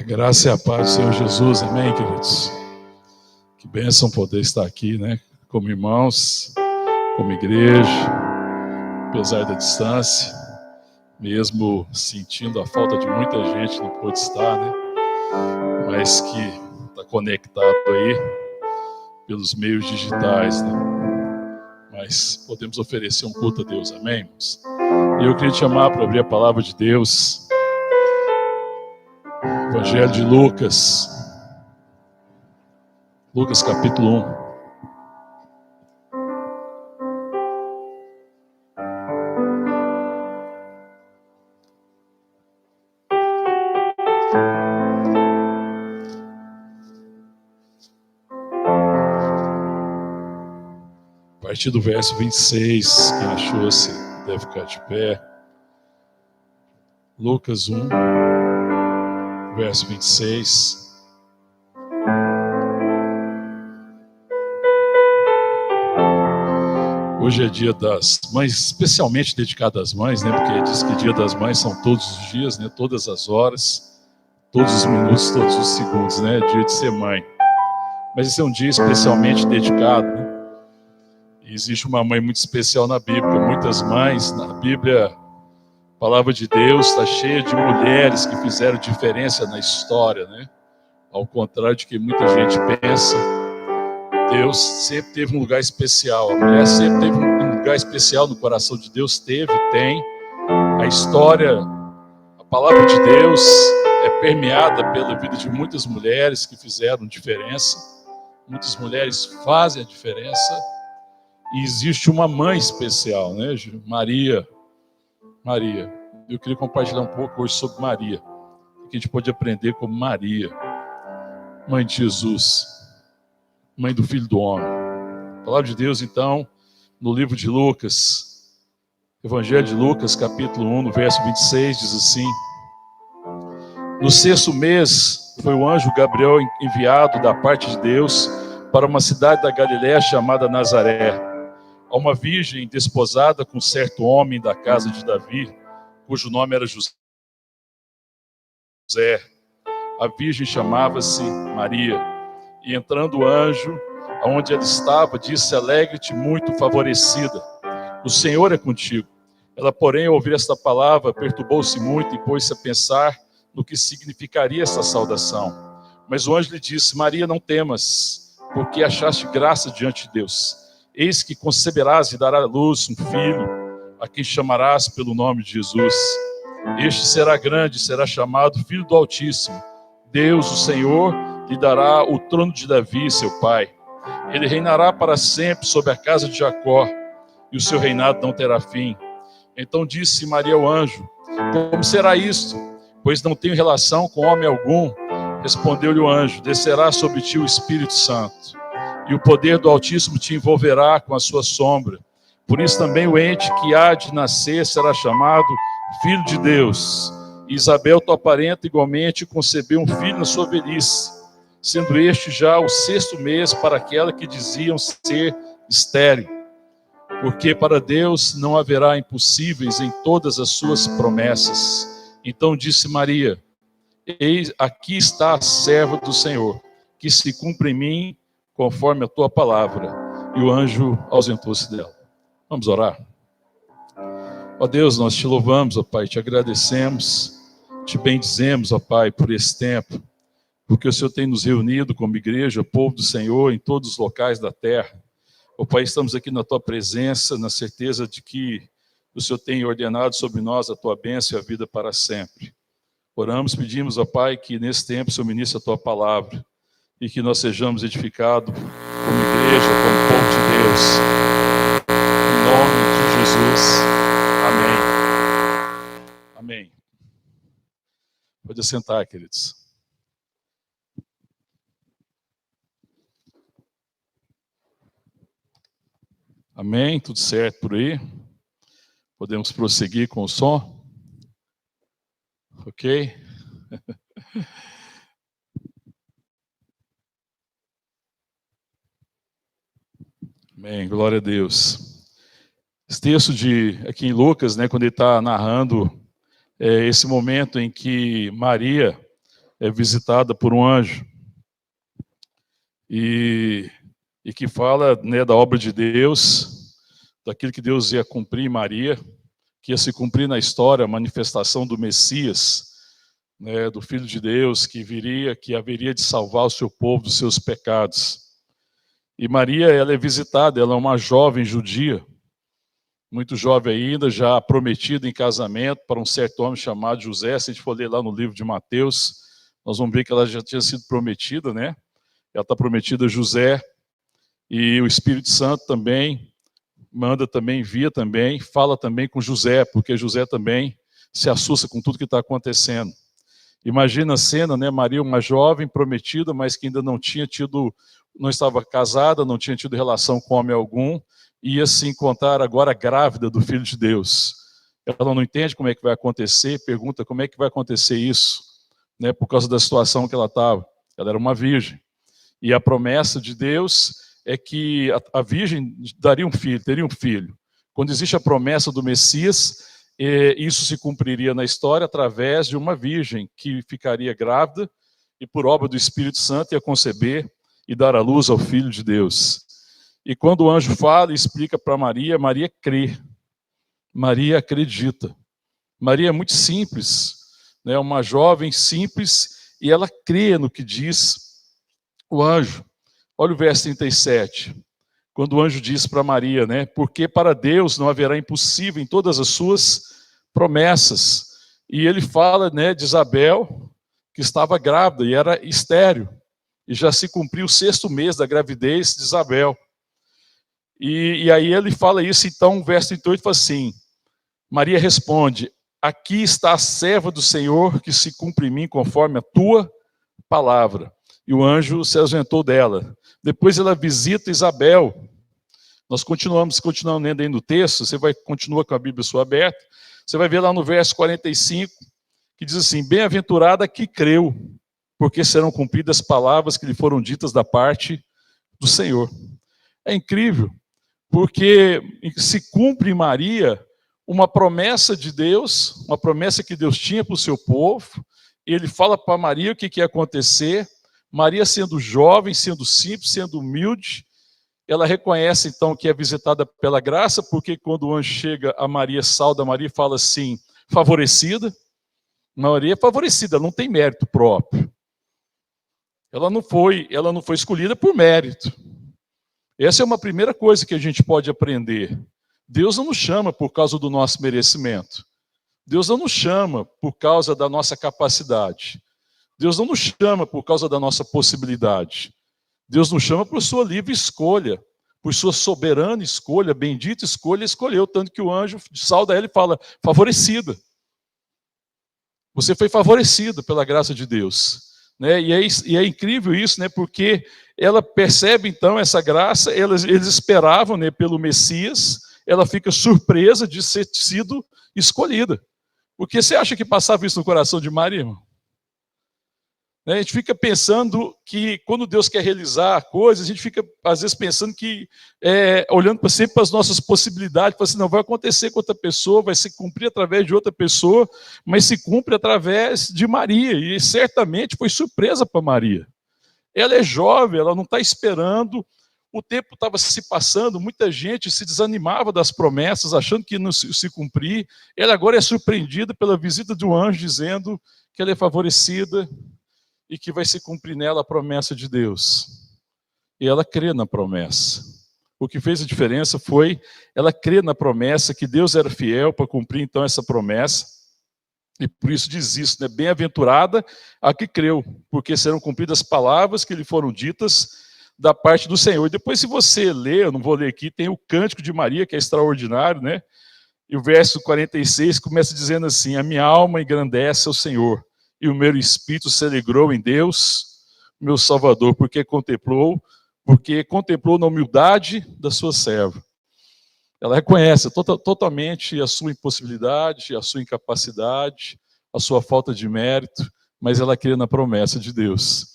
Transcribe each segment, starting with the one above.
Graça e a paz do Senhor Jesus, amém, queridos? Que bênção poder estar aqui, né? Como irmãos, como igreja, apesar da distância, mesmo sentindo a falta de muita gente, não pôde estar, né? Mas que está conectado aí pelos meios digitais, né? Mas podemos oferecer um culto a Deus, amém, irmãos? E eu queria te chamar para abrir a palavra de Deus. Evangelho de Lucas, Lucas capítulo 1. A partir do verso 26, quem achou-se deve ficar de pé. Lucas 1, verso 26. Hoje é dia das mães, especialmente dedicado às mães, né? Porque diz que dia das mães são todos os dias, né? Todas as horas, todos os minutos, todos os segundos, né? Dia de ser mãe. Mas esse é um dia especialmente dedicado, né? E existe uma mãe muito especial na Bíblia. Muitas mães na Bíblia, a palavra de Deus está cheia de mulheres que fizeram diferença na história, né? Ao contrário de que muita gente pensa, Deus sempre teve um lugar especial. A mulher sempre teve um lugar especial no coração de Deus. Tem. A história, a palavra de Deus é permeada pela vida de muitas mulheres que fizeram diferença. Muitas mulheres fazem a diferença. E existe uma mãe especial, né? Maria. Eu queria compartilhar um pouco hoje sobre Maria. O que a gente pode aprender com Maria, mãe de Jesus, mãe do Filho do Homem. A palavra de Deus, então, no livro de Lucas, Evangelho de Lucas, capítulo 1, no verso 26, diz assim: No 6º mês foi o anjo Gabriel enviado da parte de Deus para uma cidade da Galiléia chamada Nazaré, a uma virgem desposada com certo homem da casa de Davi, cujo nome era José. A virgem chamava-se Maria. E entrando o anjo, aonde ela estava, disse: Alegre-te, muito favorecida, o Senhor é contigo. Ela, porém, ao ouvir esta palavra, perturbou-se muito e pôs-se a pensar no que significaria essa saudação. Mas o anjo lhe disse: Maria, não temas, porque achaste graça diante de Deus. Eis que conceberás e darás à luz um filho, a quem chamarás pelo nome de Jesus. Este será grande, será chamado Filho do Altíssimo. Deus, o Senhor, lhe dará o trono de Davi, seu pai. Ele reinará para sempre sobre a casa de Jacó, e o seu reinado não terá fim. Então disse Maria ao anjo: Como será isto? Pois não tenho relação com homem algum. Respondeu-lhe o anjo: Descerá sobre ti o Espírito Santo, e o poder do Altíssimo te envolverá com a sua sombra. Por isso também o ente que há de nascer será chamado Filho de Deus. E Isabel, tua parenta, igualmente concebeu um filho na sua velhice, sendo este já o 6º mês para aquela que diziam ser estéril. Porque para Deus não haverá impossíveis em todas as suas promessas. Então disse Maria: Eis, aqui está a serva do Senhor, que se cumpra em mim conforme a tua palavra. E o anjo ausentou-se dela. Vamos orar. Ó Deus, nós te louvamos, ó Pai, te agradecemos, te bendizemos, ó Pai, por esse tempo, porque o Senhor tem nos reunido como igreja, povo do Senhor, em todos os locais da terra. Ó Pai, estamos aqui na tua presença, na certeza de que o Senhor tem ordenado sobre nós a tua bênção e a vida para sempre. Oramos, pedimos, ó Pai, que nesse tempo o Senhor ministre a tua palavra e que nós sejamos edificados como igreja, como povo de Deus. Em nome de Jesus. Amém. Amém. Pode assentar, queridos. Amém? Tudo certo por aí? Podemos prosseguir com o som? Ok? Amém, glória a Deus. Esse texto aqui em Lucas, né, quando ele está narrando esse momento em que Maria é visitada por um anjo e que fala, né, da obra de Deus, daquilo que Deus ia cumprir em Maria, que ia se cumprir na história, a manifestação do Messias, né, do Filho de Deus, que viria, que haveria de salvar o seu povo dos seus pecados. E Maria, ela é visitada, ela é uma jovem judia, muito jovem ainda, já prometida em casamento para um certo homem chamado José. Se a gente for ler lá no livro de Mateus, nós vamos ver que ela já tinha sido prometida, né? Ela está prometida a José, e o Espírito Santo também manda também, envia também, fala também com José, porque José também se assusta com tudo que está acontecendo. Imagina a cena, né? Maria, uma jovem prometida, mas que ainda não estava casada, não tinha tido relação com homem algum, ia se encontrar agora grávida do Filho de Deus. Ela não entende como é que vai acontecer, pergunta como é que vai acontecer isso, né? Por causa da situação que ela estava. Ela era uma virgem. E a promessa de Deus é que a virgem daria um filho, teria um filho. Quando existe a promessa do Messias, isso se cumpriria na história através de uma virgem que ficaria grávida e por obra do Espírito Santo ia conceber e dar à luz ao Filho de Deus. E quando o anjo fala e explica para Maria, Maria crê, Maria acredita. Maria é muito simples, né? Uma jovem simples, e ela crê no que diz o anjo. Olha o verso 37, quando o anjo diz para Maria, né? Porque para Deus não haverá impossível em todas as suas promessas. E ele fala, né, de Isabel, que estava grávida e era estéril. E já se cumpriu o 6º mês da gravidez de Isabel. E aí ele fala isso, então, o verso 38 fala assim, Maria responde, aqui está a serva do Senhor, que se cumpre em mim conforme a tua palavra. E o anjo se ausentou dela. Depois ela visita Isabel. Nós continuamos lendo aí no texto, você continua com a Bíblia sua aberta, você vai ver lá no verso 45, que diz assim, bem-aventurada que creu, porque serão cumpridas as palavras que lhe foram ditas da parte do Senhor. É incrível, porque se cumpre em Maria uma promessa de Deus, uma promessa que Deus tinha para o seu povo. Ele fala para Maria o que ia acontecer. Maria, sendo jovem, sendo simples, sendo humilde, ela reconhece então que é visitada pela graça, porque quando o anjo chega a Maria, sauda Maria e fala assim, favorecida. Maria é favorecida, não tem mérito próprio. Ela não foi escolhida por mérito. Essa é uma primeira coisa que a gente pode aprender. Deus não nos chama por causa do nosso merecimento. Deus não nos chama por causa da nossa capacidade. Deus não nos chama por causa da nossa possibilidade. Deus nos chama por sua livre escolha, por sua soberana escolha, bendita escolha, escolheu, tanto que o anjo sauda ela e fala, favorecida. Você foi favorecido pela graça de Deus. Né? E é incrível isso, né? Porque ela percebe então essa graça, eles esperavam, né, pelo Messias, ela fica surpresa de ter sido escolhida. Porque você acha que passava isso no coração de Maria, irmão? A gente fica pensando que quando Deus quer realizar coisas, a gente fica às vezes pensando que, olhando sempre para as nossas possibilidades, fala assim, não, vai acontecer com outra pessoa, vai se cumprir através de outra pessoa, mas se cumpre através de Maria, e certamente foi surpresa para Maria. Ela é jovem, ela não está esperando, o tempo estava se passando, muita gente se desanimava das promessas, achando que não se cumprir, ela agora é surpreendida pela visita de um anjo dizendo que ela é favorecida, e que vai se cumprir nela a promessa de Deus. E ela crê na promessa. O que fez a diferença foi ela crer na promessa, que Deus era fiel para cumprir então essa promessa. E por isso diz isso, né? Bem-aventurada a que creu, porque serão cumpridas as palavras que lhe foram ditas da parte do Senhor. E depois, se você ler, eu não vou ler aqui, tem o Cântico de Maria, que é extraordinário, né? E o verso 46 começa dizendo assim, a minha alma engrandece ao Senhor, e o meu espírito se alegrou em Deus, meu Salvador, porque contemplou na humildade da sua serva. Ela reconhece totalmente a sua impossibilidade, a sua incapacidade, a sua falta de mérito, mas ela crê na promessa de Deus.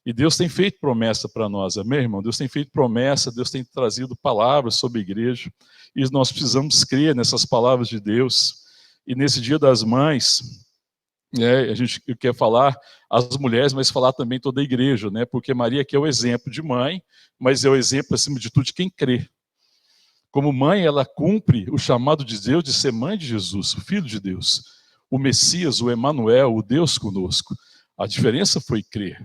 E Deus tem feito promessa para nós, amém, irmão? Deus tem feito promessa, Deus tem trazido palavras sobre a igreja, e nós precisamos crer nessas palavras de Deus. E nesse Dia das Mães, A gente quer falar as mulheres, mas falar também toda a igreja, né? Porque Maria aqui é o exemplo de mãe, mas é o exemplo, acima de tudo, de quem crê. Como mãe, ela cumpre o chamado de Deus de ser mãe de Jesus, o Filho de Deus, o Messias, o Emanuel, o Deus conosco. A diferença foi crer.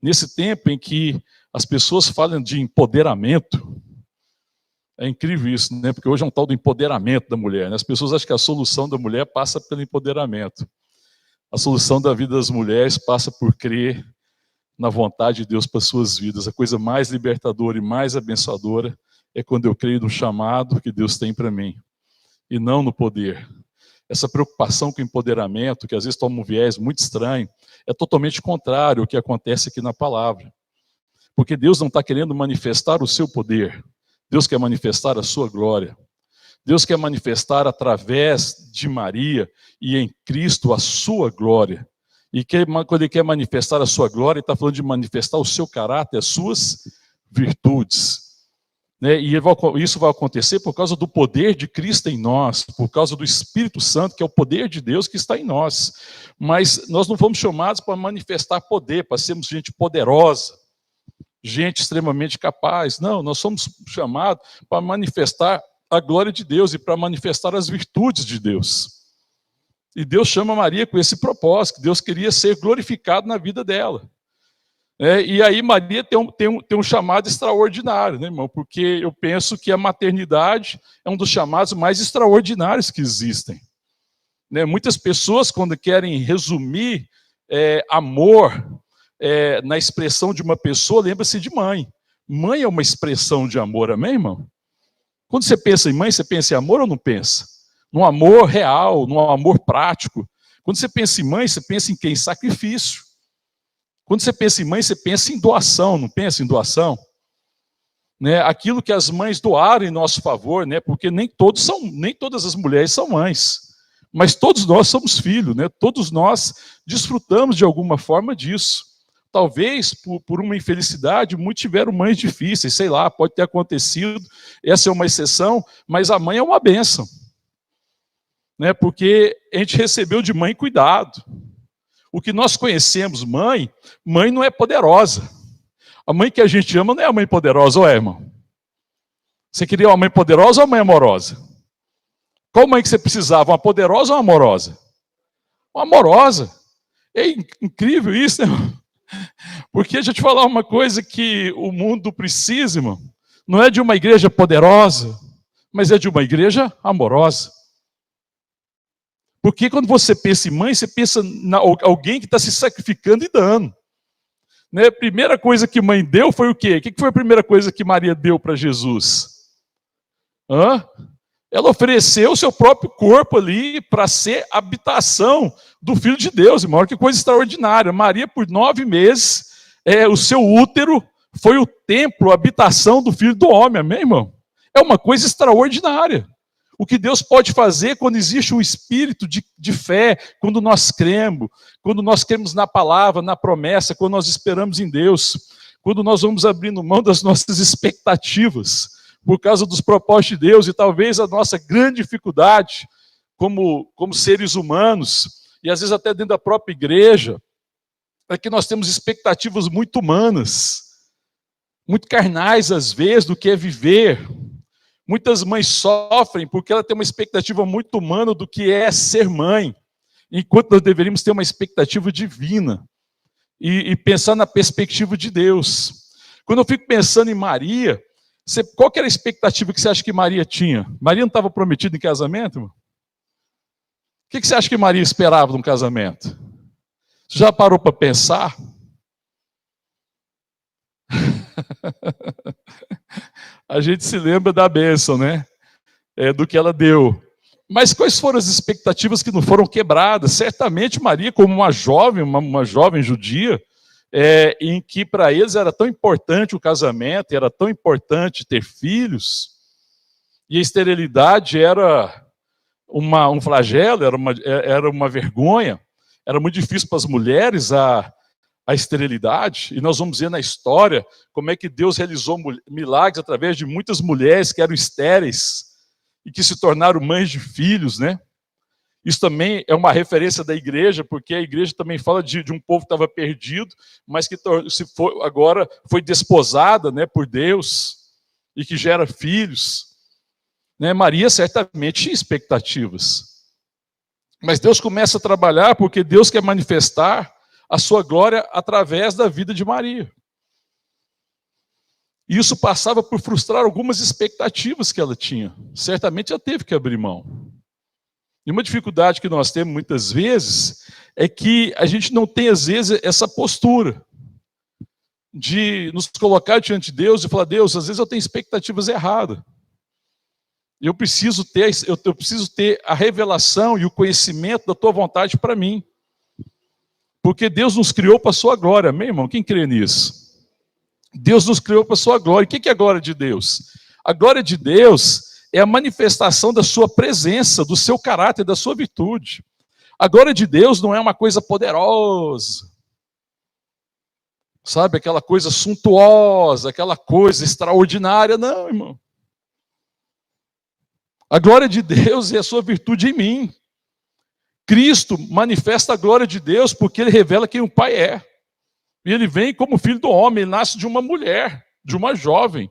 Nesse tempo em que as pessoas falam de empoderamento, é incrível isso, né? Porque hoje é um tal do empoderamento da mulher, né? As pessoas acham que a solução da mulher passa pelo empoderamento. A solução da vida das mulheres passa por crer na vontade de Deus para suas vidas. A coisa mais libertadora e mais abençoadora é quando eu creio no chamado que Deus tem para mim, e não no poder. Essa preocupação com o empoderamento, que às vezes toma um viés muito estranho, é totalmente contrário ao que acontece aqui na palavra. Porque Deus não está querendo manifestar o seu poder, Deus quer manifestar a sua glória. Deus quer manifestar através de Maria e em Cristo a sua glória. E quando Ele quer manifestar a sua glória, Ele está falando de manifestar o seu caráter, as suas virtudes. E isso vai acontecer por causa do poder de Cristo em nós, por causa do Espírito Santo, que é o poder de Deus que está em nós. Mas nós não fomos chamados para manifestar poder, para sermos gente poderosa, gente extremamente capaz. Não, nós somos chamados para manifestar a glória de Deus e para manifestar as virtudes de Deus. E Deus chama Maria com esse propósito, que Deus queria ser glorificado na vida dela. E aí Maria tem um chamado extraordinário, né, irmão? Porque eu penso que a maternidade é um dos chamados mais extraordinários que existem. Muitas pessoas, quando querem resumir amor na expressão de uma pessoa, lembra-se de mãe. Mãe é uma expressão de amor, amém, irmão? Quando você pensa em mãe, você pensa em amor ou não pensa? Num amor real, num amor prático. Quando você pensa em mãe, você pensa em quê? Em sacrifício. Quando você pensa em mãe, você pensa em doação, não pensa em doação? Aquilo que as mães doaram em nosso favor, porque nem todas as mulheres são mães, mas todos nós somos filhos, todos nós desfrutamos de alguma forma disso. Talvez, por uma infelicidade, muitos tiveram mães difíceis, sei lá, pode ter acontecido, essa é uma exceção, mas a mãe é uma bênção. Porque a gente recebeu de mãe cuidado. O que nós conhecemos, mãe não é poderosa. A mãe que a gente ama não é a mãe poderosa, ou é, irmão? Você queria uma mãe poderosa ou uma mãe amorosa? Qual mãe que você precisava, uma poderosa ou uma amorosa? Uma amorosa. É incrível isso, né, irmão? Porque deixa eu te falar uma coisa que o mundo precisa, irmão. Não é de uma igreja poderosa, mas é de uma igreja amorosa. Porque quando você pensa em mãe, você pensa em alguém que está se sacrificando e dando. A primeira coisa que mãe deu foi o quê? O que foi a primeira coisa que Maria deu para Jesus? Ela ofereceu o seu próprio corpo ali para ser habitação do Filho de Deus, irmão. Olha que coisa extraordinária. Maria, por 9 meses, o seu útero foi o templo, a habitação do Filho do Homem, amém, irmão? É uma coisa extraordinária. O que Deus pode fazer quando existe um espírito de fé, quando nós cremos na palavra, na promessa, quando nós esperamos em Deus, quando nós vamos abrindo mão das nossas expectativas, por causa dos propósitos de Deus, e talvez a nossa grande dificuldade como seres humanos, e às vezes até dentro da própria igreja, é que nós temos expectativas muito humanas, muito carnais às vezes, do que é viver. Muitas mães sofrem porque ela tem uma expectativa muito humana do que é ser mãe, enquanto nós deveríamos ter uma expectativa divina e pensar na perspectiva de Deus. Quando eu fico pensando em Maria, qual que era a expectativa que você acha que Maria tinha? Maria não estava prometida em casamento, irmão? O que você acha que Maria esperava de um casamento? Você já parou para pensar? A gente se lembra da bênção, do que ela deu. Mas quais foram as expectativas que não foram quebradas? Certamente Maria, como uma jovem judia, em que para eles era tão importante o casamento, era tão importante ter filhos, e a esterilidade era um flagelo, era uma vergonha, era muito difícil para as mulheres a esterilidade, e nós vamos ver na história como é que Deus realizou milagres através de muitas mulheres que eram estéreis e que se tornaram mães de filhos, Isso também é uma referência da igreja, porque a igreja também fala de um povo que estava perdido, mas que agora foi desposada, né, por Deus e que gera filhos. Né? Maria certamente tinha expectativas. Mas Deus começa a trabalhar porque Deus quer manifestar a sua glória através da vida de Maria. E isso passava por frustrar algumas expectativas que ela tinha. Certamente ela teve que abrir mão. E uma dificuldade que nós temos muitas vezes é que a gente não tem, às vezes, essa postura de nos colocar diante de Deus e falar: Deus, às vezes eu tenho expectativas erradas. Eu preciso ter a revelação e o conhecimento da tua vontade para mim. Porque Deus nos criou para a sua glória, amém, irmão? Quem crê nisso? Deus nos criou para a sua glória. E o que é a glória de Deus? A glória de Deus é a manifestação da sua presença, do seu caráter, da sua virtude. A glória de Deus não é uma coisa poderosa, sabe, aquela coisa suntuosa, aquela coisa extraordinária, não, irmão. A glória de Deus é a sua virtude em mim. Cristo manifesta a glória de Deus porque ele revela quem o Pai é. E ele vem como filho do homem, ele nasce de uma mulher, de uma jovem.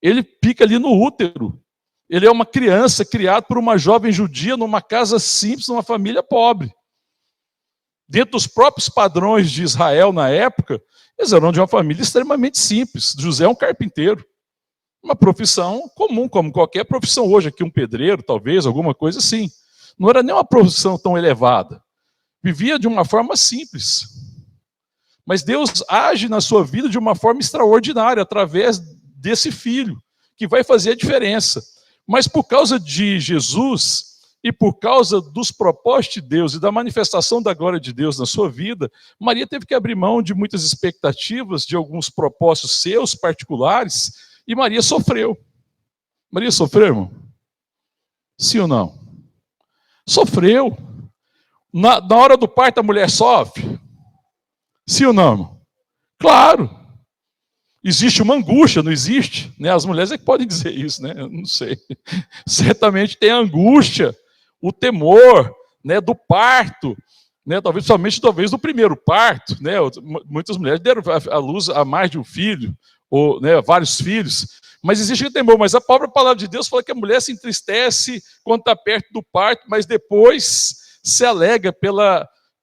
Ele fica ali no útero. Ele é uma criança criada por uma jovem judia numa casa simples, numa família pobre. Dentro dos próprios padrões de Israel na época, eles eram de uma família extremamente simples. José é um carpinteiro. Uma profissão comum, como qualquer profissão hoje, aqui um pedreiro, talvez, alguma coisa assim. Não era nem uma profissão tão elevada. Vivia de uma forma simples. Mas Deus age na sua vida de uma forma extraordinária, através desse filho, que vai fazer a diferença. Mas por causa de Jesus e por causa dos propósitos de Deus e da manifestação da glória de Deus na sua vida, Maria teve que abrir mão de muitas expectativas, de alguns propósitos seus particulares, e Maria sofreu. Maria sofreu, irmão? Sim ou não? Sofreu. Na hora do parto a mulher sofre? Sim ou não, irmão? Claro. Existe uma angústia, não existe? Né? As mulheres é que podem dizer isso, né? Eu não sei. Certamente tem a angústia, o temor, né, do parto, né? Talvez do primeiro parto, né? Muitas mulheres deram à luz a mais de um filho, ou, né, vários filhos, mas existe o temor. Mas a própria palavra de Deus fala que a mulher se entristece quando está perto do parto, mas depois se alegra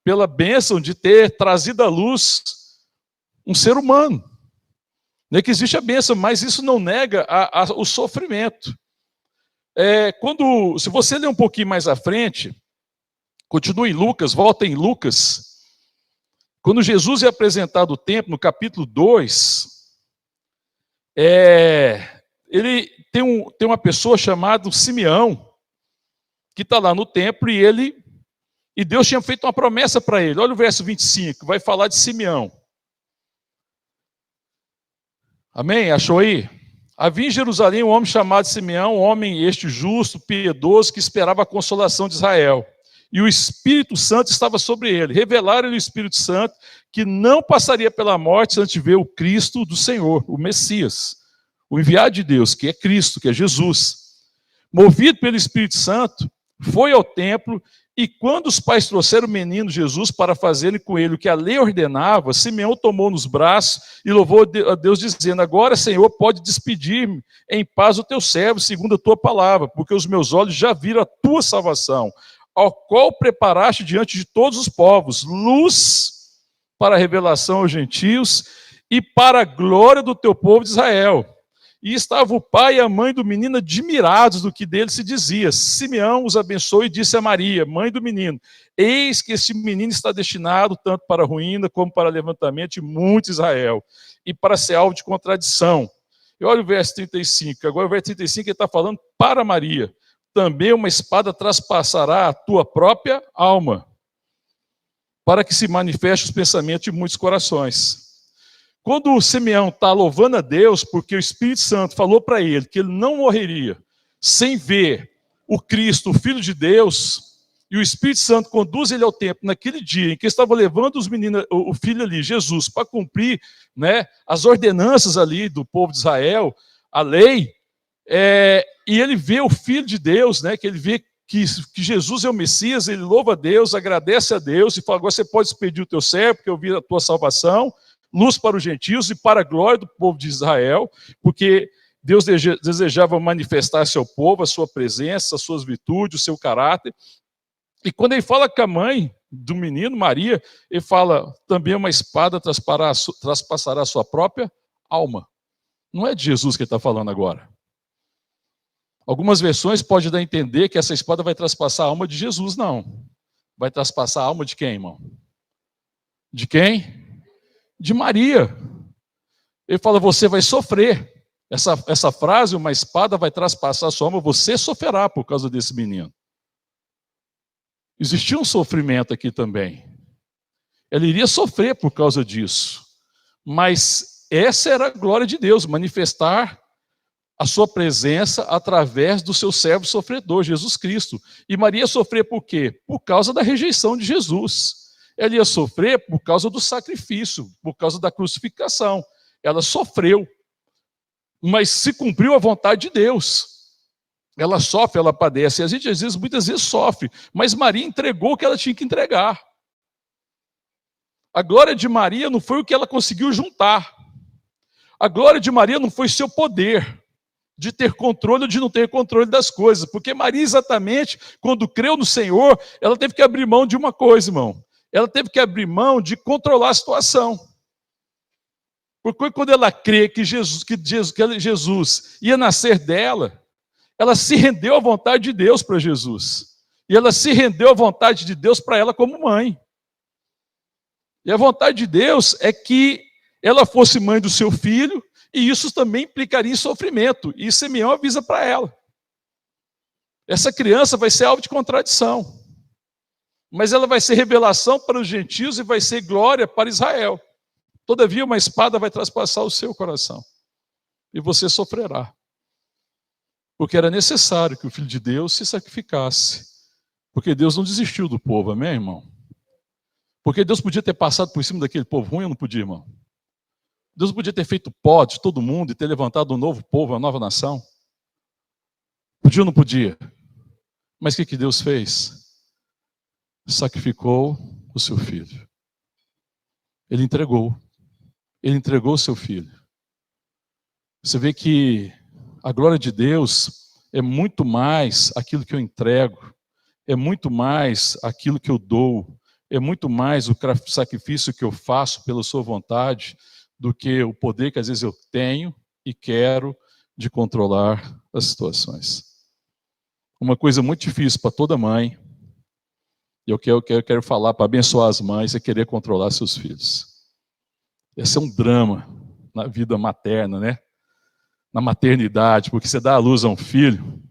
pela bênção de ter trazido à luz um ser humano. Não é que existe a bênção, mas isso não nega o sofrimento. Se você ler um pouquinho mais à frente, continua em Lucas, volta em Lucas. Quando Jesus é apresentado no templo, no capítulo 2, ele tem uma pessoa chamada Simeão, que está lá no templo, e Deus tinha feito uma promessa para ele. Olha o verso 25, vai falar de Simeão. Amém? Achou aí? Havia em Jerusalém um homem chamado Simeão, um homem este justo, piedoso, que esperava a consolação de Israel. E o Espírito Santo estava sobre ele. Revelaram-lhe o Espírito Santo que não passaria pela morte antes de ver o Cristo do Senhor, o Messias, o enviado de Deus, que é Cristo, que é Jesus. Movido pelo Espírito Santo, foi ao templo. E quando os pais trouxeram o menino Jesus para fazerem com ele o que a lei ordenava, Simeão tomou nos braços e louvou a Deus, dizendo: agora, Senhor, pode despedir-me em paz o teu servo, segundo a tua palavra, porque os meus olhos já viram a tua salvação, ao qual preparaste diante de todos os povos, luz para a revelação aos gentios e para a glória do teu povo de Israel. E estava o pai e a mãe do menino admirados do que dele se dizia. Simeão os abençoou e disse a Maria, mãe do menino: eis que este menino está destinado tanto para a ruína como para o levantamento de muito Israel, e para ser alvo de contradição. E olha o verso 35. Agora o verso 35 ele está falando para Maria: também uma espada traspassará a tua própria alma, para que se manifeste os pensamentos de muitos corações. Quando o Simeão está louvando a Deus, porque o Espírito Santo falou para ele que ele não morreria sem ver o Cristo, o Filho de Deus, e o Espírito Santo conduz ele ao templo naquele dia em que estava levando os meninos, o filho ali, Jesus, para cumprir, né, as ordenanças ali do povo de Israel, a lei, e ele vê o Filho de Deus, né, que ele vê que Jesus é o Messias, ele louva a Deus, agradece a Deus e fala, agora você pode despedir o teu servo, porque eu vi a tua salvação, luz para os gentios e para a glória do povo de Israel, porque Deus desejava manifestar seu povo, a sua presença, as suas virtudes, o seu caráter. E quando ele fala com a mãe do menino, Maria, ele fala, também uma espada traspassará a sua própria alma. Não é de Jesus que ele está falando agora. Algumas versões podem dar a entender que essa espada vai traspassar a alma de Jesus, não. Vai traspassar a alma de quem, irmão? De quem? De Maria. Ele fala, você vai sofrer. Essa frase, uma espada vai traspassar a sua alma, você sofrerá por causa desse menino. Existia um sofrimento aqui também. Ele iria sofrer por causa disso. Mas essa era a glória de Deus, manifestar a sua presença através do seu servo sofredor, Jesus Cristo. E Maria ia sofrer por quê? Por causa da rejeição de Jesus. Ela ia sofrer por causa do sacrifício, por causa da crucificação. Ela sofreu, mas se cumpriu a vontade de Deus. Ela sofre, ela padece. E a gente, às vezes, muitas vezes sofre, mas Maria entregou o que ela tinha que entregar. A glória de Maria não foi o que ela conseguiu juntar. A glória de Maria não foi seu poder de ter controle ou de não ter controle das coisas. Porque Maria, exatamente, quando creu no Senhor, ela teve que abrir mão de uma coisa, irmão. Ela teve que abrir mão de controlar a situação. Porque quando ela crê que Jesus ia nascer dela, ela se rendeu à vontade de Deus para Jesus. E ela se rendeu à vontade de Deus para ela como mãe. E a vontade de Deus é que ela fosse mãe do seu filho, e isso também implicaria em sofrimento. E Simeão avisa para ela. Essa criança vai ser alvo de contradição. Mas ela vai ser revelação para os gentios e vai ser glória para Israel. Todavia, uma espada vai traspassar o seu coração. E você sofrerá. Porque era necessário que o Filho de Deus se sacrificasse. Porque Deus não desistiu do povo, amém, irmão? Porque Deus podia ter passado por cima daquele povo ruim ou não podia, irmão? Deus podia ter feito pó de todo mundo e ter levantado um novo povo, uma nova nação? Podia ou não podia? Mas o que Deus fez? Sacrificou o seu filho. Ele entregou. Ele entregou o seu filho. Você vê que a glória de Deus é muito mais aquilo que eu entrego, é muito mais aquilo que eu dou, é muito mais o sacrifício que eu faço pela sua vontade, do que o poder que às vezes eu tenho e quero de controlar as situações. Uma coisa muito difícil para toda mãe, e eu quero falar para abençoar as mães, é querer controlar seus filhos. Esse é um drama na vida materna, né? Na maternidade, porque você dá à luz a um filho,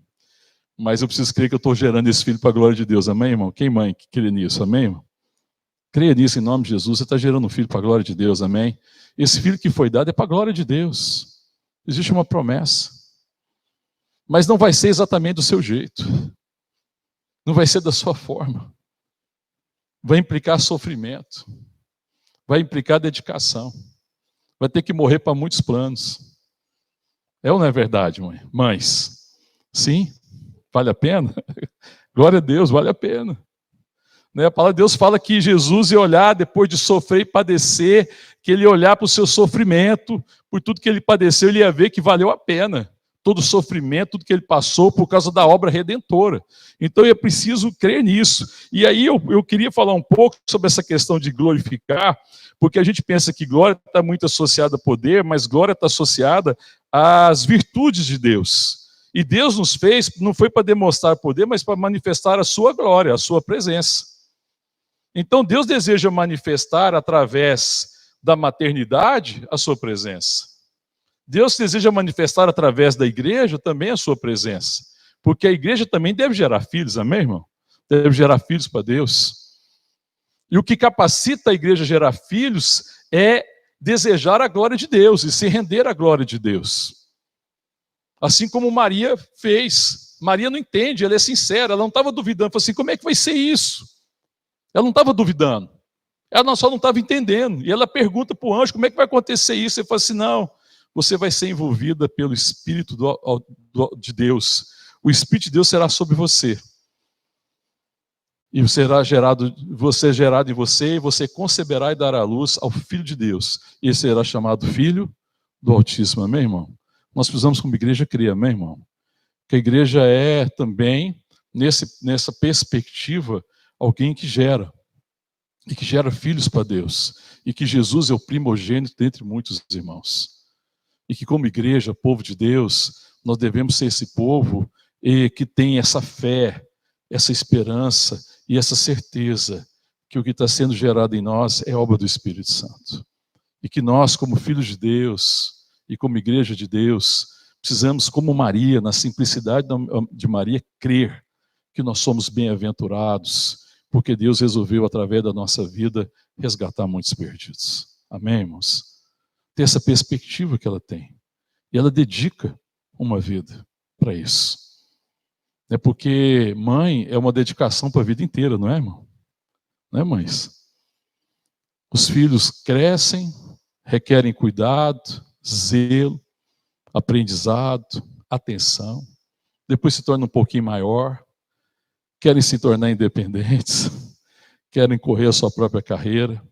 mas eu preciso crer que eu estou gerando esse filho para a glória de Deus, amém, irmão? Quem mãe que crê nisso, amém, irmão? Creia nisso em nome de Jesus, você está gerando um filho para a glória de Deus, amém? Esse filho que foi dado é para a glória de Deus. Existe uma promessa. Mas não vai ser exatamente do seu jeito. Não vai ser da sua forma. Vai implicar sofrimento. Vai implicar dedicação. Vai ter que morrer para muitos planos. É ou não é verdade, mãe? Mães? Sim? Vale a pena? Glória a Deus, vale a pena. A palavra de Deus fala que Jesus ia olhar depois de sofrer e padecer, que ele ia olhar para o seu sofrimento, por tudo que ele padeceu, ele ia ver que valeu a pena. Todo o sofrimento, tudo que ele passou por causa da obra redentora. Então é preciso crer nisso. E aí eu queria falar um pouco sobre essa questão de glorificar, porque a gente pensa que glória está muito associada a poder, mas glória está associada às virtudes de Deus. E Deus nos fez, não foi para demonstrar poder, mas para manifestar a sua glória, a sua presença. Então Deus deseja manifestar através da maternidade a sua presença. Deus deseja manifestar através da igreja também a sua presença. Porque a igreja também deve gerar filhos, amém, irmão? Deve gerar filhos para Deus. E o que capacita a igreja a gerar filhos é desejar a glória de Deus e se render à glória de Deus. Assim como Maria fez. Maria não entende, ela é sincera, ela não estava duvidando. Falou assim, como é que vai ser isso? Ela não estava duvidando. Ela só não estava entendendo. E ela pergunta para o anjo, como é que vai acontecer isso? Ele fala assim, não, você vai ser envolvida pelo Espírito de Deus. O Espírito de Deus será sobre você. E você gerado em você, e você conceberá e dará luz ao Filho de Deus. E ele será chamado Filho do Altíssimo, amém, irmão? Nós precisamos, como igreja, crer, amém, irmão? Que a igreja é também, nessa perspectiva, alguém que gera. E que gera filhos para Deus. E que Jesus é o primogênito dentre muitos irmãos. E que, como igreja, povo de Deus, nós devemos ser esse povo que tem essa fé, essa esperança e essa certeza que o que está sendo gerado em nós é obra do Espírito Santo. E que nós, como filhos de Deus e como igreja de Deus, precisamos, como Maria, na simplicidade de Maria, crer que nós somos bem-aventurados, porque Deus resolveu, através da nossa vida, resgatar muitos perdidos. Amém, irmãos? Ter essa perspectiva que ela tem. E ela dedica uma vida para isso. É porque mãe é uma dedicação para a vida inteira, não é, irmão? Não é, mães? Os filhos crescem, requerem cuidado, zelo, aprendizado, atenção. Depois se tornam um pouquinho maior, querem se tornar independentes, querem correr a sua própria carreira,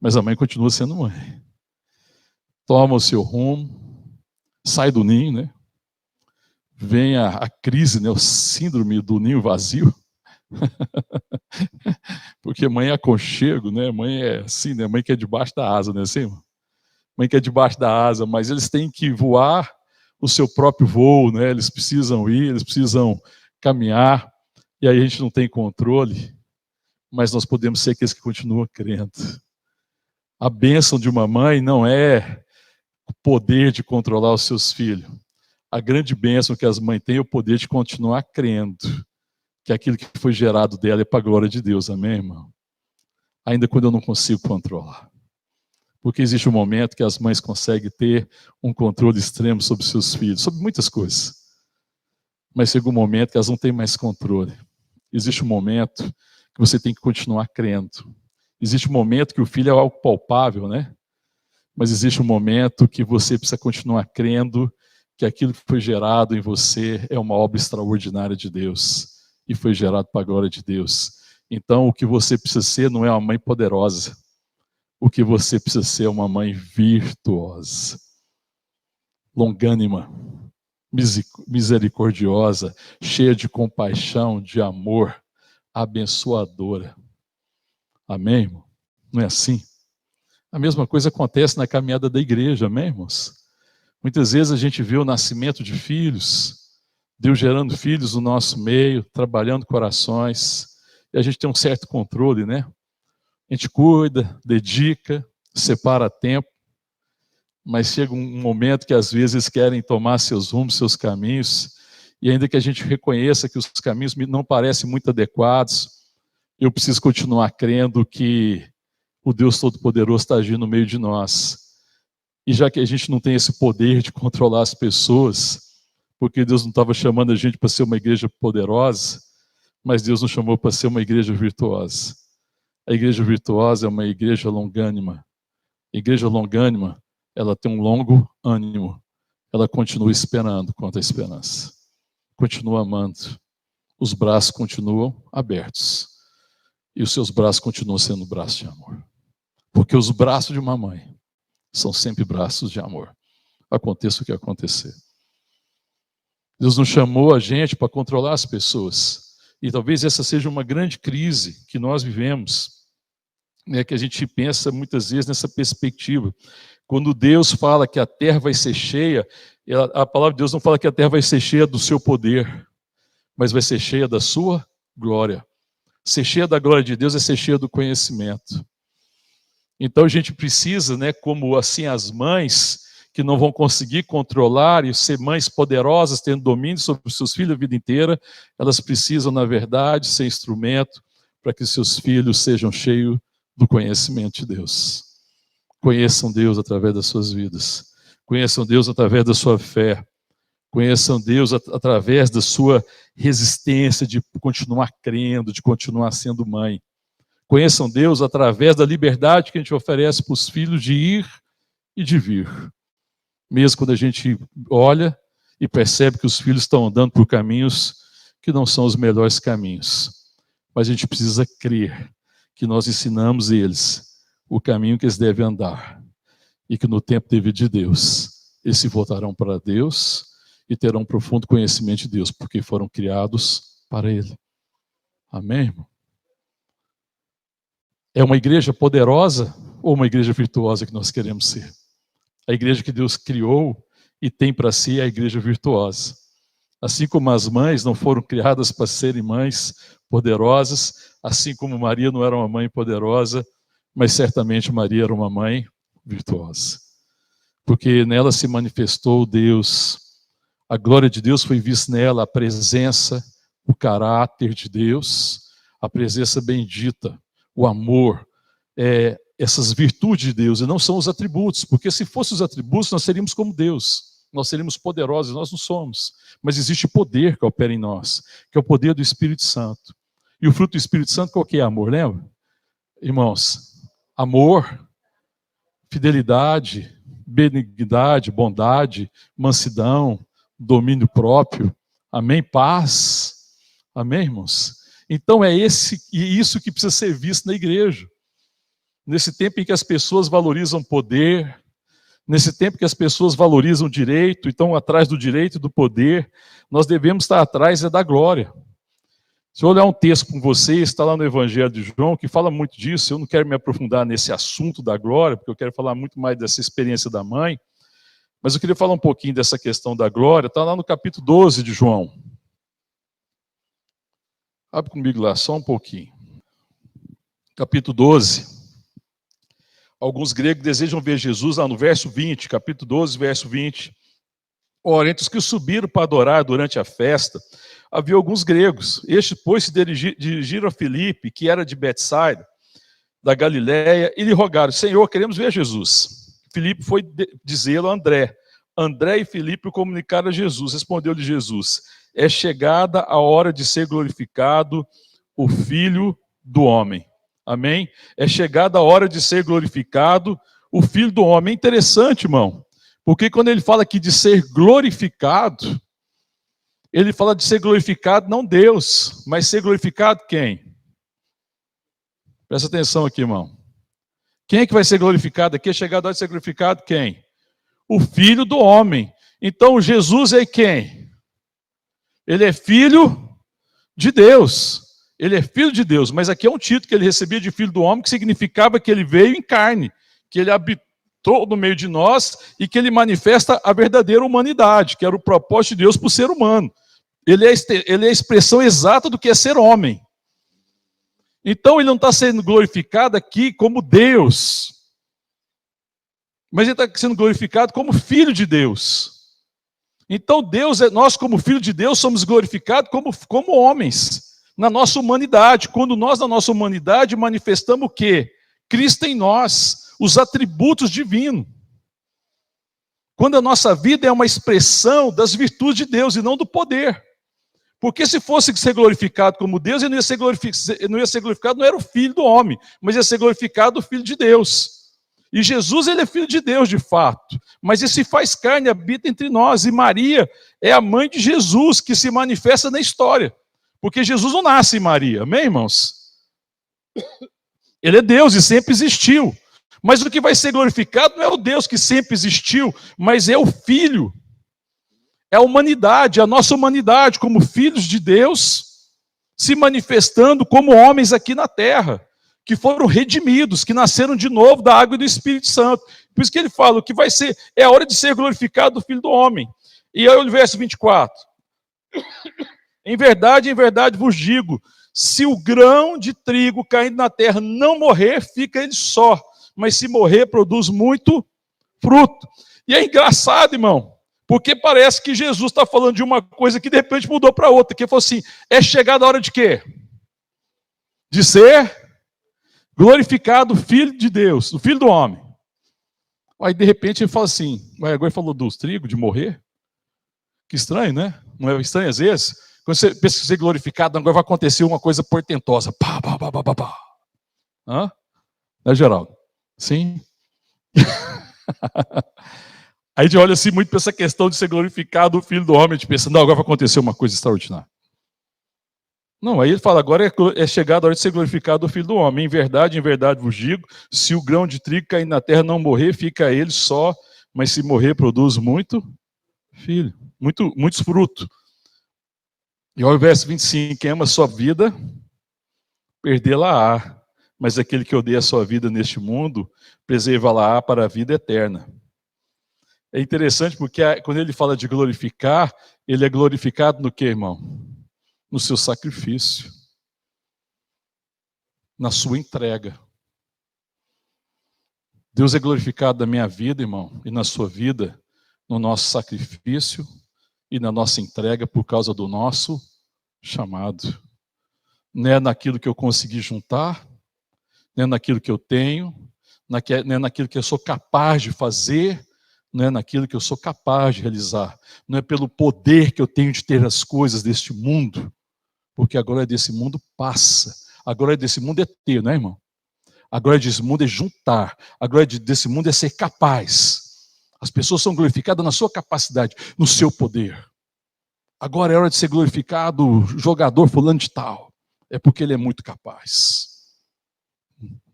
mas a mãe continua sendo mãe. Toma o seu rumo, sai do ninho, né? Vem a crise, né? O síndrome do ninho vazio. Porque mãe é aconchego, né? Mãe é assim, né? Mãe que é debaixo da asa, né? Assim, mãe que é debaixo da asa, mas eles têm que voar o seu próprio voo, né? Eles precisam ir, eles precisam caminhar, e aí a gente não tem controle, mas nós podemos ser aqueles que continuam crendo. A bênção de uma mãe não é o poder de controlar os seus filhos. A grande bênção que as mães têm é o poder de continuar crendo que aquilo que foi gerado dela é para a glória de Deus, amém, irmão? Ainda quando eu não consigo controlar. Porque existe um momento que as mães conseguem ter um controle extremo sobre seus filhos, sobre muitas coisas. Mas chega um momento que elas não têm mais controle. Existe um momento que você tem que continuar crendo. Existe um momento que o filho é algo palpável, né? Mas existe um momento que você precisa continuar crendo que aquilo que foi gerado em você é uma obra extraordinária de Deus e foi gerado para a glória de Deus. Então, o que você precisa ser não é uma mãe poderosa. O que você precisa ser é uma mãe virtuosa, longânima, misericordiosa, cheia de compaixão, de amor, abençoadora. Amém, irmão? Não é assim? A mesma coisa acontece na caminhada da igreja, amém, irmãos? Muitas vezes a gente vê o nascimento de filhos, Deus gerando filhos no nosso meio, trabalhando corações, e a gente tem um certo controle, né? A gente cuida, dedica, separa tempo, mas chega um momento que às vezes querem tomar seus rumos, seus caminhos, e ainda que a gente reconheça que os caminhos não parecem muito adequados, eu preciso continuar crendo que o Deus Todo-Poderoso está agindo no meio de nós. E já que a gente não tem esse poder de controlar as pessoas, porque Deus não estava chamando a gente para ser uma igreja poderosa, mas Deus nos chamou para ser uma igreja virtuosa. A igreja virtuosa é uma igreja longânima. A igreja longânima, ela tem um longo ânimo. Ela continua esperando contra a esperança. Continua amando. Os braços continuam abertos. E os seus braços continuam sendo braços de amor. Porque os braços de uma mãe são sempre braços de amor. Aconteça o que acontecer. Deus não chamou a gente para controlar as pessoas. E talvez essa seja uma grande crise que nós vivemos, né, que a gente pensa muitas vezes nessa perspectiva. Quando Deus fala que a terra vai ser cheia, a palavra de Deus não fala que a terra vai ser cheia do seu poder, mas vai ser cheia da sua glória. Ser cheia da glória de Deus é ser cheia do conhecimento. Então a gente precisa, né, como assim as mães que não vão conseguir controlar e ser mães poderosas, tendo domínio sobre os seus filhos a vida inteira, elas precisam, na verdade, ser instrumento para que seus filhos sejam cheios do conhecimento de Deus. Conheçam Deus através das suas vidas. Conheçam Deus através da sua fé. Conheçam Deus através da sua resistência de continuar crendo, de continuar sendo mãe. Conheçam Deus através da liberdade que a gente oferece para os filhos de ir e de vir. Mesmo quando a gente olha e percebe que os filhos estão andando por caminhos que não são os melhores caminhos. mas a gente precisa crer que nós ensinamos eles o caminho que eles devem andar e que no tempo devido de Deus, eles se voltarão para Deus e terão um profundo conhecimento de Deus, porque foram criados para Ele. Amém, irmão? É uma igreja poderosa ou uma igreja virtuosa que nós queremos ser? A igreja que Deus criou e tem para si é a igreja virtuosa. Assim como as mães não foram criadas para serem mães poderosas, assim como Maria não era uma mãe poderosa, mas certamente Maria era uma mãe virtuosa. Porque nela se manifestou Deus, a glória de Deus foi vista nela, a presença, o caráter de Deus, a presença bendita, o amor, essas virtudes de Deus, e não são os atributos, porque se fossem os atributos nós seríamos como Deus. Nós seríamos poderosos, nós não somos. Mas existe poder que opera em nós, que é o poder do Espírito Santo. E o fruto do Espírito Santo qual que é? Amor, lembra? Irmãos, amor, fidelidade, benignidade, bondade, mansidão, domínio próprio. Amém? Paz. Amém, irmãos? Então é isso que precisa ser visto na igreja. Nesse tempo em que as pessoas valorizam poder, nesse tempo que as pessoas valorizam direito, e estão atrás do direito e do poder, nós devemos estar atrás da glória. Se eu olhar um texto com vocês, está lá no Evangelho de João, que fala muito disso. Eu não quero me aprofundar nesse assunto da glória, porque eu quero falar muito mais dessa experiência da mãe, mas eu queria falar um pouquinho dessa questão da glória. Está lá no capítulo 12 de João. Abre comigo lá, só um pouquinho. Capítulo 12. Alguns gregos desejam ver Jesus lá no verso 20, capítulo 12, verso 20. Ora, entre os que subiram para adorar durante a festa, havia alguns gregos. Estes, pois, se dirigiram a Filipe, que era de Betsaida, da Galiléia, e lhe rogaram: Senhor, queremos ver Jesus. Filipe foi dizê-lo a André. André e Filipe o comunicaram a Jesus. Respondeu-lhe Jesus: é chegada a hora de ser glorificado o Filho do Homem. Amém? É chegada a hora de ser glorificado o Filho do Homem. É interessante, irmão, porque quando ele fala aqui de ser glorificado, ele fala de ser glorificado não Deus, mas ser glorificado quem? Presta atenção aqui, irmão. Quem é que vai ser glorificado aqui? É chegada a hora de ser glorificado quem? O Filho do Homem. Então Jesus é quem? Ele é Filho de Deus. Ele é Filho de Deus, mas aqui é um título que ele recebia de Filho do Homem, que significava que ele veio em carne, que ele habitou no meio de nós e que ele manifesta a verdadeira humanidade, que era o propósito de Deus para o ser humano. Ele é a expressão exata do que é ser homem. Então ele não está sendo glorificado aqui como Deus, mas ele está sendo glorificado como Filho de Deus. Então nós como Filho de Deus somos glorificados como homens, na nossa humanidade, quando nós na nossa humanidade manifestamos o quê? Cristo em nós, os atributos divinos. Quando a nossa vida é uma expressão das virtudes de Deus e não do poder. Porque se fosse ser glorificado como Deus, ele não ia ser glorificado, não era o Filho do Homem, mas ia ser glorificado o Filho de Deus. E Jesus, ele é Filho de Deus de fato, mas ele se faz carne, habita entre nós. E Maria é a mãe de Jesus, que se manifesta na história. Porque Jesus não nasce em Maria, amém, irmãos? Ele é Deus e sempre existiu. Mas o que vai ser glorificado não é o Deus que sempre existiu, mas é o Filho. É a humanidade, a nossa humanidade, como filhos de Deus, se manifestando como homens aqui na terra, que foram redimidos, que nasceram de novo da água e do Espírito Santo. Por isso que ele fala, o que vai ser, é a hora de ser glorificado o Filho do Homem. E aí o verso 24. Em verdade vos digo, se o grão de trigo caindo na terra não morrer, fica ele só. Mas se morrer, produz muito fruto. E é engraçado, irmão, porque parece que Jesus está falando de uma coisa que de repente mudou para outra. Que ele falou assim, é chegada a hora de quê? De ser glorificado o Filho de Deus, o Filho do Homem. Aí de repente ele fala assim, agora ele falou dos trigos, de morrer. Que estranho, né? Não é estranho às vezes? Quando você pensa que ser glorificado, agora vai acontecer uma coisa portentosa. Pá, pá, pá, pá, pá, pá. Hã? Né, Geraldo? Sim? Aí a gente olha assim muito para essa questão de ser glorificado o Filho do Homem, a gente pensa, não, agora vai acontecer uma coisa extraordinária. Não, aí ele fala, agora é chegada a hora de ser glorificado o Filho do Homem. Em verdade vos digo, se o grão de trigo cair na terra não morrer, fica ele só, mas se morrer, produz muitos frutos. E olha o verso 25, quem ama a sua vida, perdê-la-á. Mas aquele que odeia a sua vida neste mundo, preserva-la-á para a vida eterna. É interessante porque quando ele fala de glorificar, ele é glorificado no que, irmão? No seu sacrifício, na sua entrega. Deus é glorificado na minha vida, irmão, e na sua vida, no nosso sacrifício e na nossa entrega por causa do nosso chamado. Não é naquilo que eu consegui juntar, não é naquilo que eu tenho, não é naquilo que eu sou capaz de fazer, não é naquilo que eu sou capaz de realizar, não é pelo poder que eu tenho de ter as coisas deste mundo, porque a glória desse mundo passa, a glória desse mundo é ter, não é, irmão? A glória desse mundo é juntar, a glória desse mundo é ser capaz. As pessoas são glorificadas na sua capacidade, no seu poder. Agora é hora de ser glorificado o jogador fulano de tal, é porque ele é muito capaz.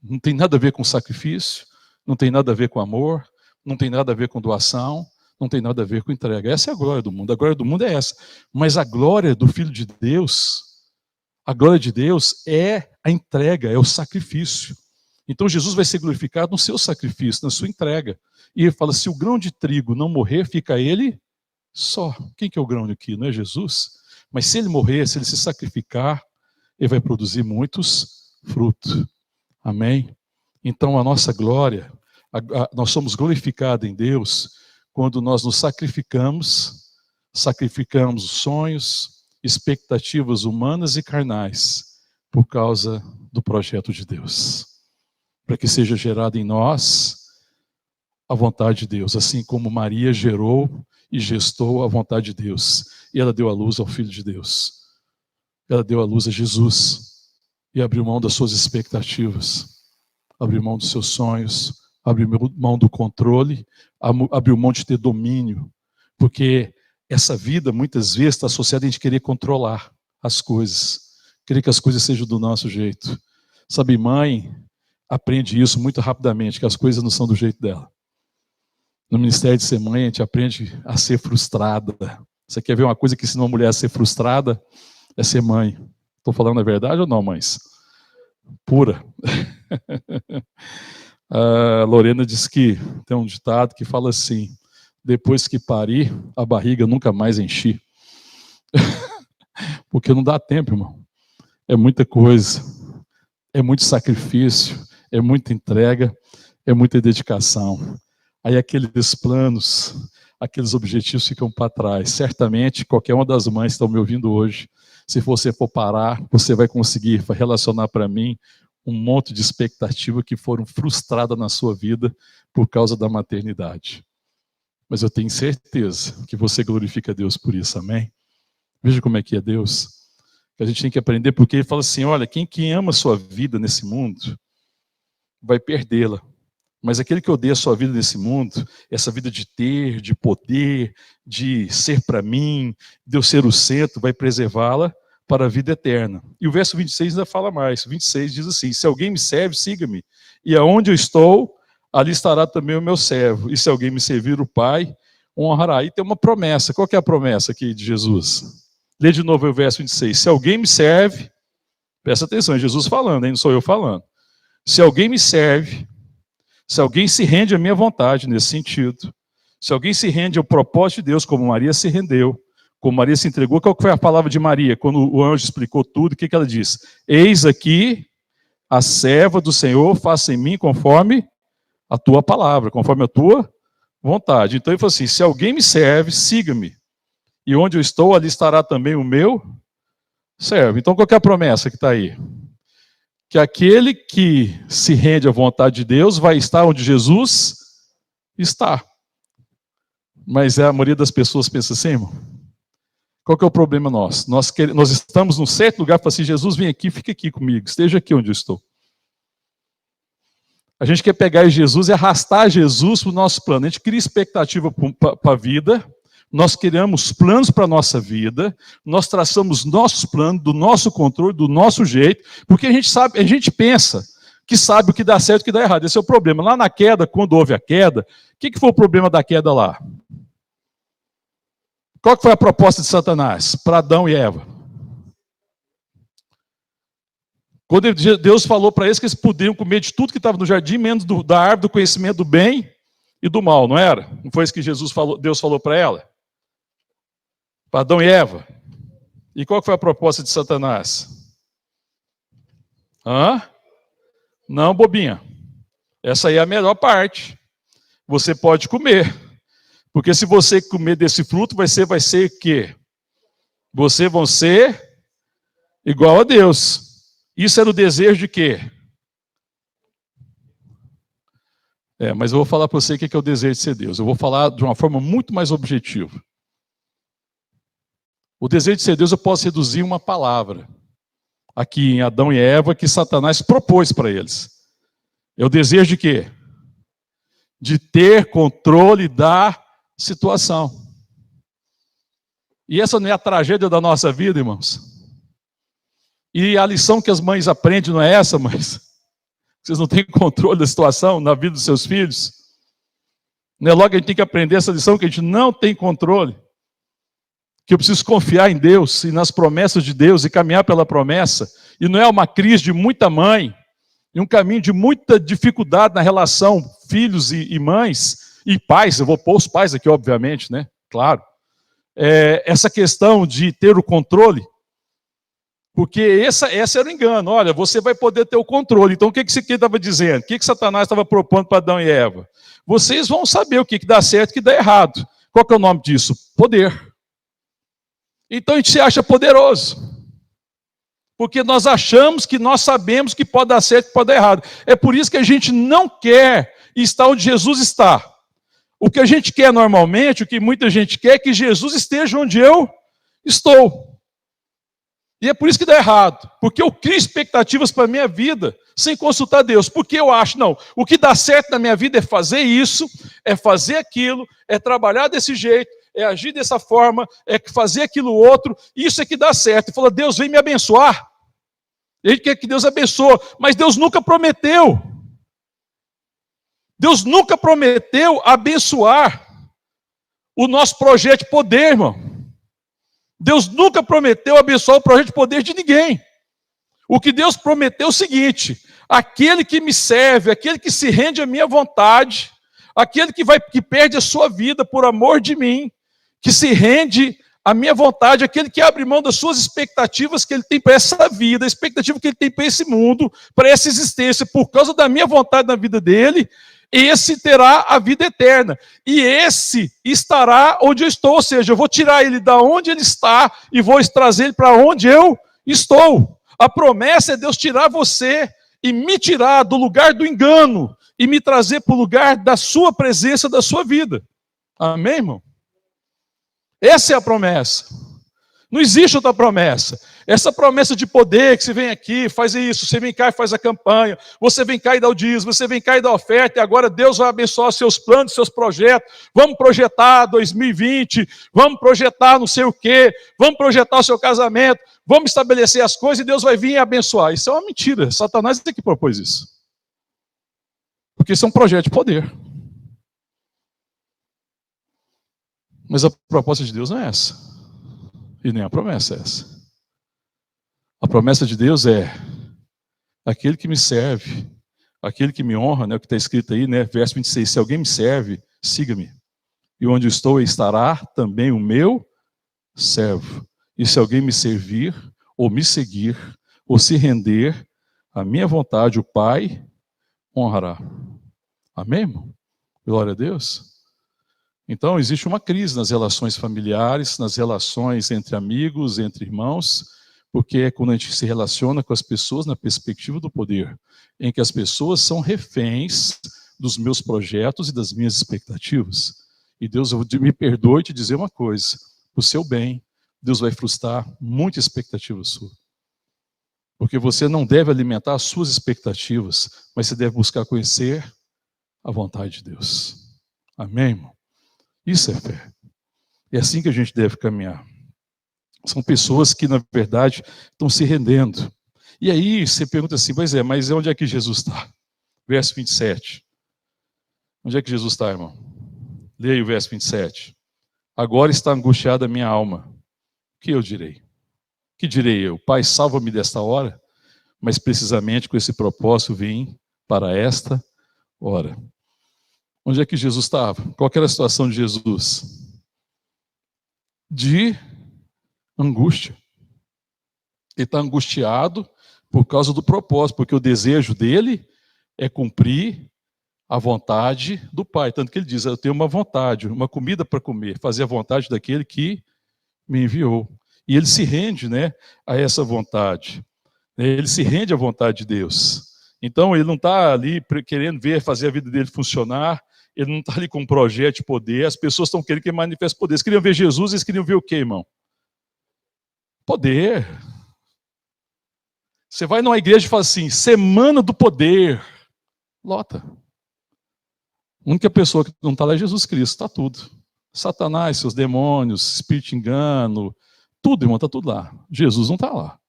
Não tem nada a ver com sacrifício, não tem nada a ver com amor, não tem nada a ver com doação, não tem nada a ver com entrega. Essa é a glória do mundo. A glória do mundo é essa. Mas a glória do Filho de Deus, a glória de Deus é a entrega, é o sacrifício. Então Jesus vai ser glorificado no seu sacrifício, na sua entrega. E ele fala, se o grão de trigo não morrer, fica ele só. Quem que é o grão aqui? Não é Jesus? Mas se ele morrer, se ele se sacrificar, ele vai produzir muitos frutos. Amém? Então a nossa glória, nós somos glorificados em Deus quando nós nos sacrificamos sonhos, expectativas humanas e carnais por causa do projeto de Deus. Para que seja gerada em nós a vontade de Deus, assim como Maria gerou e gestou a vontade de Deus. E ela deu à luz ao Filho de Deus. Ela deu à luz a Jesus e abriu mão das suas expectativas, abriu mão dos seus sonhos, abriu mão do controle, abriu mão de ter domínio, porque essa vida muitas vezes está associada a gente querer controlar as coisas, querer que as coisas sejam do nosso jeito. Sabe, mãe aprende isso muito rapidamente, que as coisas não são do jeito dela. No ministério de ser mãe, a gente aprende a ser frustrada. Você quer ver uma coisa que ensina uma mulher a ser frustrada? É ser mãe. Estou falando a verdade ou não, mães? Pura. A Lorena diz que tem um ditado que fala assim, depois que parir, a barriga nunca mais enchi. Porque não dá tempo, irmão. É muita coisa, é muito sacrifício, é muita entrega, é muita dedicação. Aí aqueles planos, aqueles objetivos ficam para trás. Certamente, qualquer uma das mães que estão me ouvindo hoje, se você for parar, você vai conseguir relacionar para mim um monte de expectativas que foram frustradas na sua vida por causa da maternidade. Mas eu tenho certeza que você glorifica Deus por isso, amém? Veja como é que é Deus. Que a gente tem que aprender, porque ele fala assim, olha, quem ama a sua vida nesse mundo, vai perdê-la. Mas aquele que odeia a sua vida nesse mundo, essa vida de ter, de poder, de ser para mim, de eu ser o centro, vai preservá-la para a vida eterna. E o verso 26 ainda fala mais. O 26 diz assim, se alguém me serve, siga-me. E aonde eu estou, ali estará também o meu servo. E se alguém me servir, o Pai honrará. E tem uma promessa. Qual que é a promessa aqui de Jesus? Lê de novo o verso 26. Se alguém me serve, presta atenção, é Jesus falando, hein? Não sou eu falando. Se alguém me serve, se alguém se rende à minha vontade nesse sentido, se alguém se rende ao propósito de Deus, como Maria se rendeu, como Maria se entregou, qual foi a palavra de Maria? Quando o anjo explicou tudo, o que ela disse? Eis aqui a serva do Senhor, faça em mim conforme a tua palavra, conforme a tua vontade. Então ele falou assim, se alguém me serve, siga-me. E onde eu estou, ali estará também o meu servo. Então qual que é a promessa que está aí? Que aquele que se rende à vontade de Deus vai estar onde Jesus está. Mas a maioria das pessoas pensa assim, irmão, qual que é o problema nosso? Nós estamos num certo lugar para assim, Jesus, vem aqui, fica aqui comigo, esteja aqui onde eu estou. A gente quer pegar Jesus e arrastar Jesus para o nosso plano. A gente cria expectativa para a vida, Nós criamos planos para a nossa vida, nós traçamos nossos planos, do nosso controle, do nosso jeito, porque a gente sabe, a gente pensa que sabe o que dá certo e o que dá errado. Esse é o problema. Lá na queda, quando houve a queda, o que foi o problema da queda lá? Qual que foi a proposta de Satanás para Adão e Eva? Quando Deus falou para eles que eles podiam comer de tudo que estava no jardim, menos da árvore do conhecimento do bem e do mal, não era? Não foi isso que Deus falou para ela? Para Adão e Eva. E qual foi a proposta de Satanás? Não, bobinha. Essa aí é a melhor parte. Você pode comer. Porque se você comer desse fruto, vai ser o quê? Vocês vão ser igual a Deus. Isso era o desejo de quê? Mas eu vou falar para você o que é o desejo de ser Deus. Eu vou falar de uma forma muito mais objetiva. O desejo de ser Deus eu posso reduzir em uma palavra. Aqui em Adão e Eva, que Satanás propôs para eles. É o desejo de quê? De ter controle da situação. E essa não é a tragédia da nossa vida, irmãos? E a lição que as mães aprendem não é essa, mães? Vocês não têm controle da situação na vida dos seus filhos? Não é logo que a gente tem que aprender essa lição que a gente não tem controle? Que eu preciso confiar em Deus e nas promessas de Deus e caminhar pela promessa. E não é uma crise de muita mãe, e um caminho de muita dificuldade na relação filhos e mães, e pais, eu vou pôr os pais aqui, obviamente, né? Claro. Essa questão de ter o controle, porque esse era o engano. Olha, você vai poder ter o controle. Então, o que você estava dizendo? O que Satanás estava propondo para Adão e Eva? Vocês vão saber o que dá certo e o que dá errado. Qual que é o nome disso? Poder. Então, a gente se acha poderoso. Porque nós achamos que nós sabemos que pode dar certo e pode dar errado. É por isso que a gente não quer estar onde Jesus está. O que a gente quer normalmente, o que muita gente quer, é que Jesus esteja onde eu estou. E é por isso que dá errado. Porque eu crio expectativas para a minha vida sem consultar Deus. Porque eu acho, não, o que dá certo na minha vida é fazer isso, é fazer aquilo, é trabalhar desse jeito, é agir dessa forma, é fazer aquilo outro. Isso é que dá certo. E fala, Deus vem me abençoar. Ele quer que Deus abençoe, mas Deus nunca prometeu. Deus nunca prometeu abençoar o nosso projeto de poder, irmão. Deus nunca prometeu abençoar o projeto de poder de ninguém. O que Deus prometeu é o seguinte: aquele que me serve, aquele que se rende à minha vontade, aquele que perde a sua vida por amor de mim, que se rende à minha vontade, aquele que abre mão das suas expectativas que ele tem para essa vida, a expectativa que ele tem para esse mundo, para essa existência, por causa da minha vontade na vida dele, esse terá a vida eterna. E esse estará onde eu estou, ou seja, eu vou tirar ele da onde ele está e vou trazer ele para onde eu estou. A promessa é Deus tirar você e me tirar do lugar do engano e me trazer para o lugar da sua presença, da sua vida. Amém, irmão? Essa é a promessa. Não existe outra promessa. Essa promessa de poder, que você vem aqui, faz isso, você vem cá e faz a campanha, você vem cá e dá o dízimo, você vem cá e dá a oferta, e agora Deus vai abençoar seus planos, seus projetos. Vamos projetar 2020, vamos projetar não sei o quê, vamos projetar o seu casamento, vamos estabelecer as coisas e Deus vai vir e abençoar. Isso é uma mentira. Satanás é que propôs isso. Porque isso é um projeto de poder. Mas a proposta de Deus não é essa. E nem a promessa é essa. A promessa de Deus é aquele que me serve, aquele que me honra, né, o que está escrito aí, né, verso 26, se alguém me serve, siga-me. E onde estou estará também o meu servo. E se alguém me servir, ou me seguir, ou se render à minha vontade, o Pai honrará. Amém, irmão? Glória a Deus. Então, existe uma crise nas relações familiares, nas relações entre amigos, entre irmãos, porque é quando a gente se relaciona com as pessoas na perspectiva do poder, em que as pessoas são reféns dos meus projetos e das minhas expectativas. E Deus, me perdoe te dizer uma coisa, o seu bem, Deus vai frustrar muita expectativa sua. Porque você não deve alimentar as suas expectativas, mas você deve buscar conhecer a vontade de Deus. Amém, irmão? Isso é fé. É assim que a gente deve caminhar. São pessoas que, na verdade, estão se rendendo. E aí você pergunta assim, pois é, mas onde é que Jesus está? Verso 27. Onde é que Jesus está, irmão? Leia aí o verso 27. Agora está angustiada a minha alma. O que eu direi? Que direi eu? Pai, salva-me desta hora, mas precisamente com esse propósito vim para esta hora. Onde é que Jesus estava? Qual era a situação de Jesus? De angústia. Ele está angustiado por causa do propósito, porque o desejo dele é cumprir a vontade do Pai. Tanto que ele diz, eu tenho uma vontade, uma comida para comer, fazer a vontade daquele que me enviou. E ele se rende, né, a essa vontade. Ele se rende à vontade de Deus. Então ele não está ali querendo fazer a vida dele funcionar, ele não está ali com um projeto de poder, as pessoas estão querendo que ele manifeste poder. Eles queriam ver Jesus, eles queriam ver o quê, irmão? Poder. Você vai numa igreja e fala assim, semana do poder. Lota. A única pessoa que não está lá é Jesus Cristo, está tudo. Satanás, seus demônios, espírito de engano, tudo, irmão, está tudo lá. Jesus não está lá.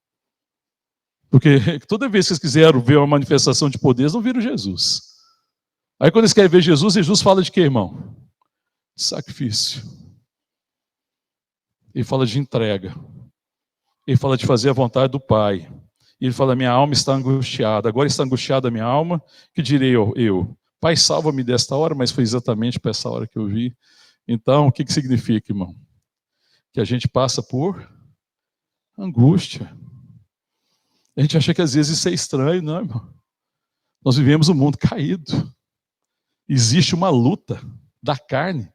Porque toda vez que eles quiseram ver uma manifestação de poder, eles não viram Jesus. Aí quando eles querem ver Jesus, Jesus fala de quê, irmão? De sacrifício. Ele fala de entrega. Ele fala de fazer a vontade do Pai. Ele fala, minha alma está angustiada. Agora está angustiada a minha alma, que direi eu? Pai, salva-me desta hora, mas foi exatamente para essa hora que eu vi. Então, o que significa, irmão? Que a gente passa por angústia. A gente acha que às vezes isso é estranho, não, irmão? Nós vivemos um mundo caído. Existe uma luta da carne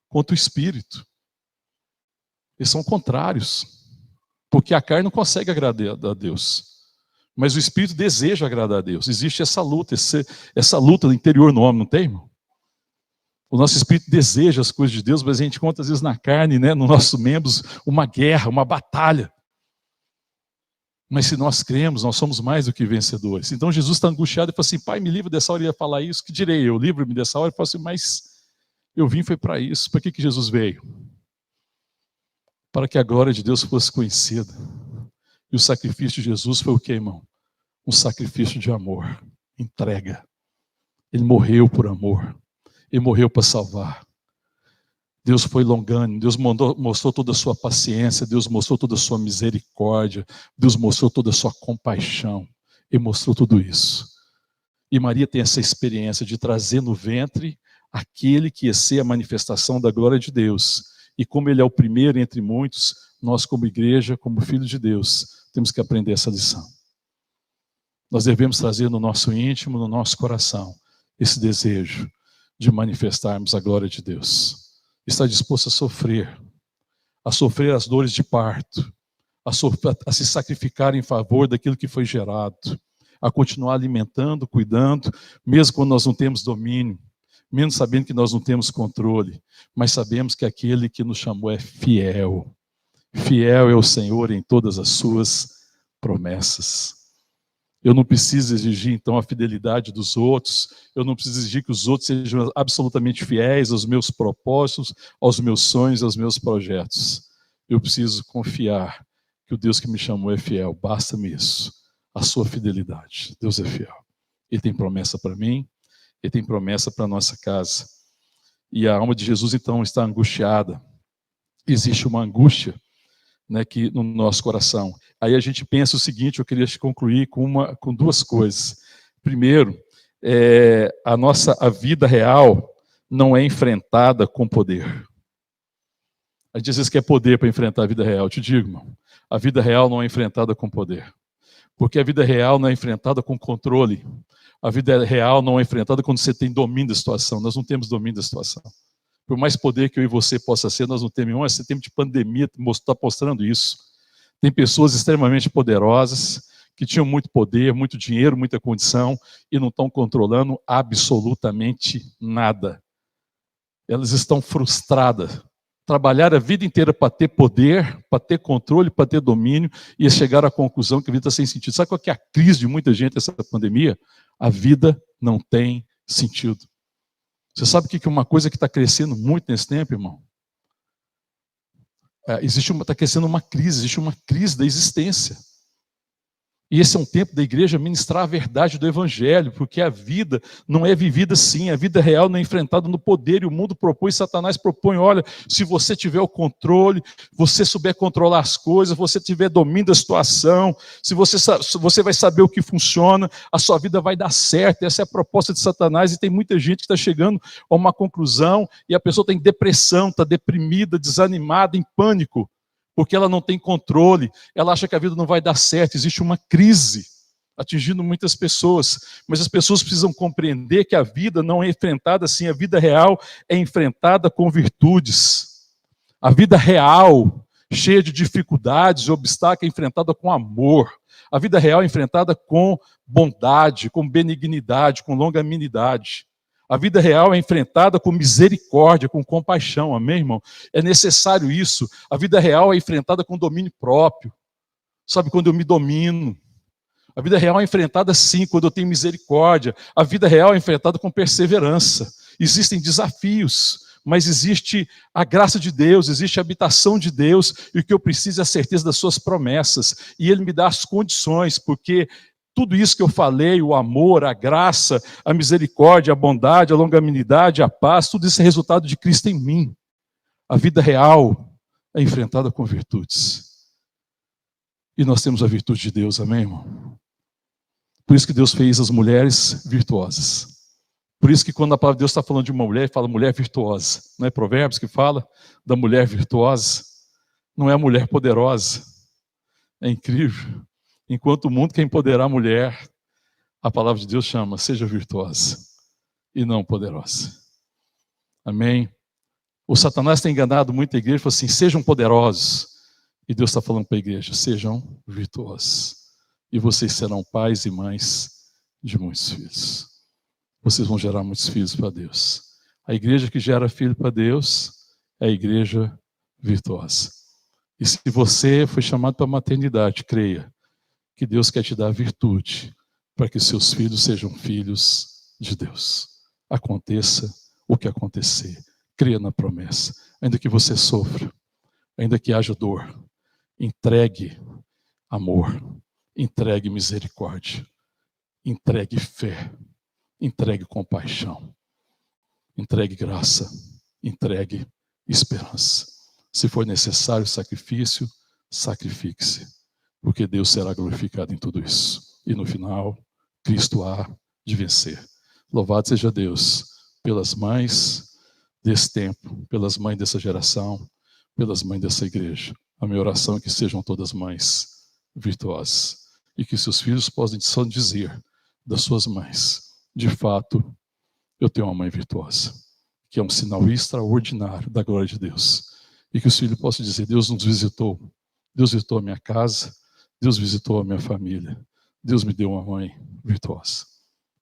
contra o espírito. Eles são contrários. Porque a carne não consegue agradar a Deus. Mas o espírito deseja agradar a Deus. Existe essa luta, essa luta do interior no homem, não tem, irmão? O nosso espírito deseja as coisas de Deus, mas a gente encontra às vezes na carne, né, nos nossos membros, uma guerra, uma batalha. Mas se nós cremos, nós somos mais do que vencedores. Então Jesus está angustiado e fala assim, Pai, me livra dessa hora. Ele ia falar isso, que direi eu? Livre-me dessa hora. Ele fala assim, mas eu vim foi para isso. Para que Jesus veio? Para que a glória de Deus fosse conhecida. E o sacrifício de Jesus foi o que, irmão? Um sacrifício de amor, entrega. Ele morreu por amor. Ele morreu para salvar. Deus foi longânimo, Deus mostrou toda a sua paciência, Deus mostrou toda a sua misericórdia, Deus mostrou toda a sua compaixão. Ele mostrou tudo isso. E Maria tem essa experiência de trazer no ventre aquele que ia ser a manifestação da glória de Deus. E como ele é o primeiro entre muitos, nós como igreja, como filhos de Deus, temos que aprender essa lição. Nós devemos trazer no nosso íntimo, no nosso coração, esse desejo de manifestarmos a glória de Deus. Está disposto a sofrer as dores de parto, a se sacrificar em favor daquilo que foi gerado, a continuar alimentando, cuidando, mesmo quando nós não temos domínio, mesmo sabendo que nós não temos controle, mas sabemos que aquele que nos chamou é fiel. Fiel é o Senhor em todas as suas promessas. Eu não preciso exigir, então, a fidelidade dos outros. Eu não preciso exigir que os outros sejam absolutamente fiéis aos meus propósitos, aos meus sonhos, aos meus projetos. Eu preciso confiar que o Deus que me chamou é fiel. Basta-me isso, a sua fidelidade. Deus é fiel. Ele tem promessa para mim, ele tem promessa para a nossa casa. E a alma de Jesus, então, está angustiada. Existe uma angústia, né, que no nosso coração. Aí a gente pensa o seguinte, eu queria concluir com duas coisas. Primeiro, a vida real não é enfrentada com poder. A gente às vezes quer poder para enfrentar a vida real. Eu te digo, irmão, a vida real não é enfrentada com poder. Porque a vida real não é enfrentada com controle. A vida real não é enfrentada quando você tem domínio da situação. Nós não temos domínio da situação. Por mais poder que eu e você possa ser, nós não temos. Esse tempo de pandemia está mostrando isso. Tem pessoas extremamente poderosas, que tinham muito poder, muito dinheiro, muita condição, e não estão controlando absolutamente nada. Elas estão frustradas. Trabalharam a vida inteira para ter poder, para ter controle, para ter domínio, e chegaram à conclusão que a vida está sem sentido. Sabe qual que é a crise de muita gente nessa pandemia? A vida não tem sentido. Você sabe o que é uma coisa que está crescendo muito nesse tempo, irmão? Está crescendo uma crise, existe uma crise da existência. E esse é um tempo da igreja ministrar a verdade do evangelho, porque a vida não é vivida assim, a vida real não é enfrentada no poder, e o mundo propõe, Satanás propõe, olha, se você tiver o controle, você souber controlar as coisas, você tiver domínio da situação, se você vai saber o que funciona, a sua vida vai dar certo. Essa é a proposta de Satanás, e tem muita gente que está chegando a uma conclusão, e a pessoa está em depressão, está deprimida, desanimada, em pânico, porque ela não tem controle, ela acha que a vida não vai dar certo, existe uma crise atingindo muitas pessoas, mas as pessoas precisam compreender que a vida não é enfrentada assim, a vida real é enfrentada com virtudes. A vida real, cheia de dificuldades e obstáculos, é enfrentada com amor. A vida real é enfrentada com bondade, com benignidade, com longanimidade. A vida real é enfrentada com misericórdia, com compaixão, amém, irmão? É necessário isso. A vida real é enfrentada com domínio próprio. Sabe, quando eu me domino. A vida real é enfrentada, sim, quando eu tenho misericórdia. A vida real é enfrentada com perseverança. Existem desafios, mas existe a graça de Deus, existe a habitação de Deus, e o que eu preciso é a certeza das suas promessas. E Ele me dá as condições, porque tudo isso que eu falei, o amor, a graça, a misericórdia, a bondade, a longanimidade, a paz, tudo isso é resultado de Cristo em mim. A vida real é enfrentada com virtudes. E nós temos a virtude de Deus, amém, irmão? Por isso que Deus fez as mulheres virtuosas. Por isso que quando a palavra de Deus está falando de uma mulher, fala mulher virtuosa. Não é Provérbios que fala da mulher virtuosa? Não é a mulher poderosa. É incrível. Enquanto o mundo quer empoderar a mulher, a palavra de Deus chama, seja virtuosa e não poderosa. Amém? O Satanás tem enganado muita igreja, falou assim, sejam poderosos. E Deus está falando para a igreja, sejam virtuosos. E vocês serão pais e mães de muitos filhos. Vocês vão gerar muitos filhos para Deus. A igreja que gera filho para Deus é a igreja virtuosa. E se você foi chamado para a maternidade, creia que Deus quer te dar virtude para que seus filhos sejam filhos de Deus. Aconteça o que acontecer. Creia na promessa. Ainda que você sofra, ainda que haja dor, entregue amor, entregue misericórdia, entregue fé, entregue compaixão, entregue graça, entregue esperança. Se for necessário sacrifício, sacrifique-se. Porque Deus será glorificado em tudo isso. E no final, Cristo há de vencer. Louvado seja Deus pelas mães desse tempo, pelas mães dessa geração, pelas mães dessa igreja. A minha oração é que sejam todas mães virtuosas. E que seus filhos possam só dizer das suas mães, de fato, eu tenho uma mãe virtuosa. Que é um sinal extraordinário da glória de Deus. E que os filhos possam dizer, Deus nos visitou. Deus visitou a minha casa. Deus visitou a minha família. Deus me deu uma mãe virtuosa.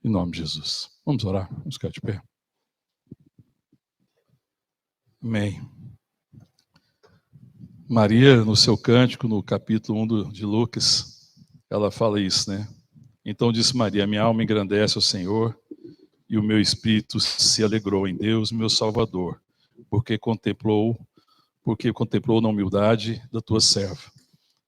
Em nome de Jesus. Vamos orar? Vamos ficar de pé. Amém. Maria, no seu cântico, no capítulo 1 de Lucas, ela fala isso, né? Então disse Maria, minha alma engrandece ao Senhor, e o meu espírito se alegrou em Deus, meu Salvador, porque contemplou na humildade da tua serva.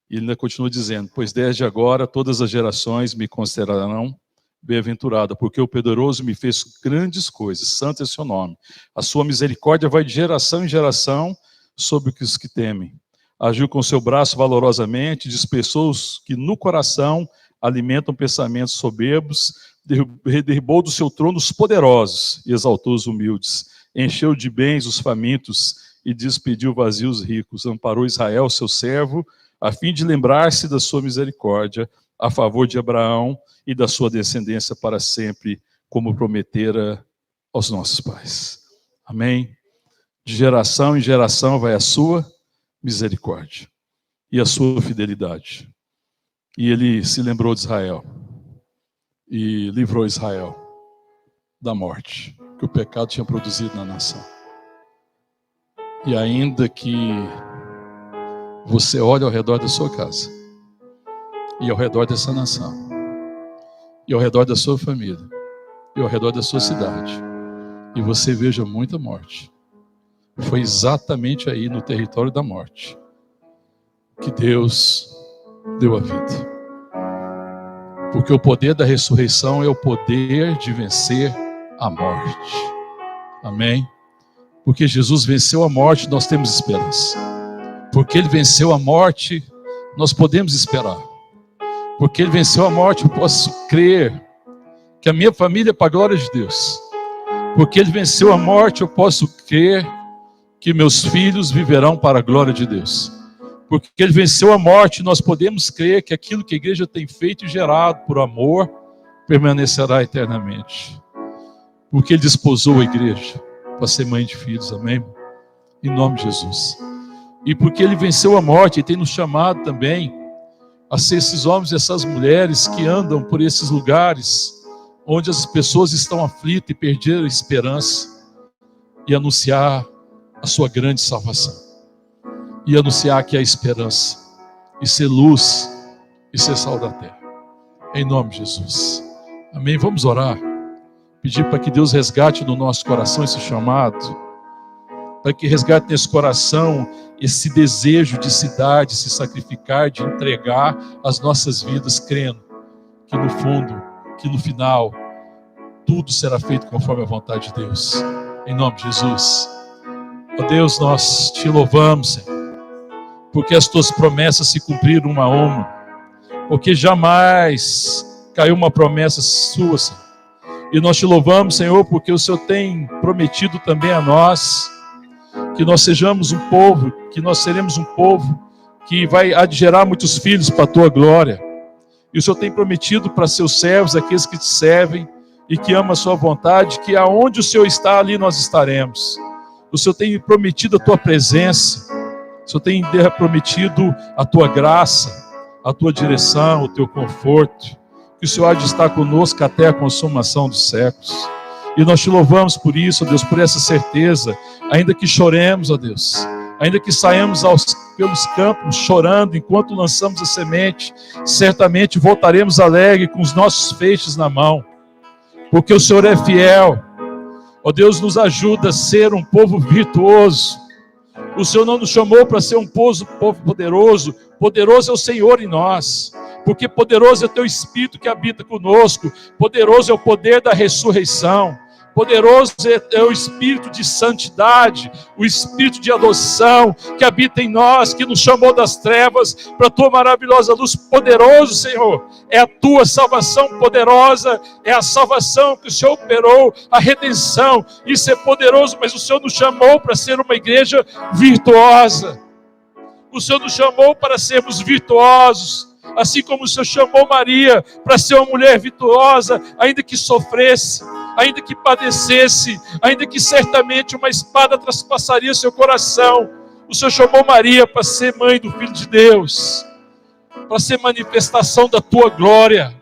E ele ainda continua dizendo, pois desde agora todas as gerações me considerarão bem-aventurada, porque o poderoso me fez grandes coisas, santo é seu nome. A sua misericórdia vai de geração em geração sobre os que temem. Agiu com seu braço valorosamente, dispersou os que no coração alimentam pensamentos soberbos, derribou do seu trono os poderosos e exaltou os humildes, encheu de bens os famintos e despediu vazios os ricos, amparou Israel, seu servo, a fim de lembrar-se da sua misericórdia a favor de Abraão e da sua descendência para sempre, como prometera aos nossos pais. Amém? De geração em geração vai a sua misericórdia e a sua fidelidade. E ele se lembrou de Israel e livrou Israel da morte que o pecado tinha produzido na nação. E ainda que você olhe ao redor da sua casa, e ao redor dessa nação, e ao redor da sua família, e ao redor da sua cidade, e você veja muita morte, foi exatamente aí no território da morte que Deus deu a vida. Porque o poder da ressurreição é o poder de vencer a morte. Amém? Porque Jesus venceu a morte, nós temos esperança. Porque Ele venceu a morte, nós podemos esperar. Porque Ele venceu a morte, eu posso crer que a minha família é para a glória de Deus. Porque Ele venceu a morte, eu posso crer que meus filhos viverão para a glória de Deus. Porque Ele venceu a morte, nós podemos crer que aquilo que a igreja tem feito e gerado por amor permanecerá eternamente. Porque Ele desposou a igreja para ser mãe de filhos, amém? Em nome de Jesus. E porque Ele venceu a morte, Ele tem nos chamado também a ser esses homens e essas mulheres que andam por esses lugares onde as pessoas estão aflitas e perderam a esperança, e anunciar a sua grande salvação, e anunciar que há esperança, e ser luz, e ser sal da terra, em nome de Jesus, amém? Vamos orar, pedir para que Deus resgate no nosso coração esse chamado, para que resgate nesse coração esse desejo de se dar, de se sacrificar, de entregar as nossas vidas, crendo que no fundo, que no final, tudo será feito conforme a vontade de Deus, em nome de Jesus. Ó Deus, nós te louvamos, Senhor, porque as tuas promessas se cumpriram uma a uma, porque jamais caiu uma promessa sua, Senhor. E nós te louvamos, Senhor, porque o Senhor tem prometido também a nós que nós sejamos um povo, que nós seremos um povo que vai gerar muitos filhos para a tua glória. E o Senhor tem prometido para seus servos, aqueles que te servem e que amam a sua vontade, que aonde o Senhor está, ali nós estaremos. O Senhor tem prometido a tua presença, o Senhor tem prometido a tua graça, a tua direção, o teu conforto, que o Senhor há de estar conosco até a consumação dos séculos. E nós te louvamos por isso, ó Deus, por essa certeza, ainda que choremos, ó Deus, ainda que saímos pelos campos chorando enquanto lançamos a semente, certamente voltaremos alegre com os nossos feixes na mão, porque o Senhor é fiel. Ó Deus, nos ajuda a ser um povo virtuoso. O Senhor não nos chamou para ser um povo poderoso, poderoso é o Senhor em nós, porque poderoso é o teu Espírito que habita conosco, poderoso é o poder da ressurreição, poderoso é o Espírito de santidade, o Espírito de adoção que habita em nós, que nos chamou das trevas para a tua maravilhosa luz. Poderoso, Senhor, é a tua salvação poderosa, é a salvação que o Senhor operou, a redenção. Isso é poderoso, mas o Senhor nos chamou para ser uma igreja virtuosa. O Senhor nos chamou para sermos virtuosos, assim como o Senhor chamou Maria para ser uma mulher virtuosa, ainda que sofresse, ainda que padecesse, ainda que certamente uma espada traspassaria seu coração. O Senhor chamou Maria para ser mãe do Filho de Deus, para ser manifestação da tua glória.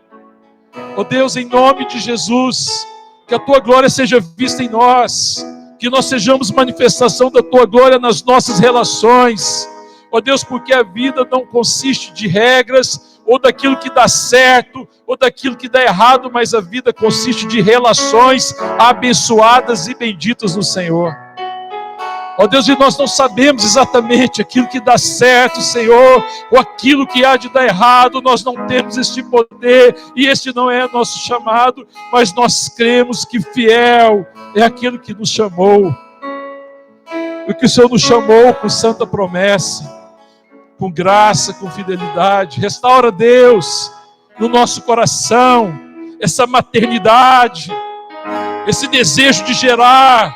Ó Deus, em nome de Jesus, que a tua glória seja vista em nós, que nós sejamos manifestação da tua glória nas nossas relações. Ó Deus, porque a vida não consiste de regras, ou daquilo que dá certo, ou daquilo que dá errado, mas a vida consiste de relações abençoadas e benditas no Senhor. Ó Deus, e nós não sabemos exatamente aquilo que dá certo, Senhor, ou aquilo que há de dar errado, nós não temos este poder, e este não é nosso chamado, mas nós cremos que fiel é aquilo que nos chamou, e que o Senhor nos chamou com santa promessa, com graça, com fidelidade. Restaura, Deus, no nosso coração, essa maternidade, esse desejo de gerar,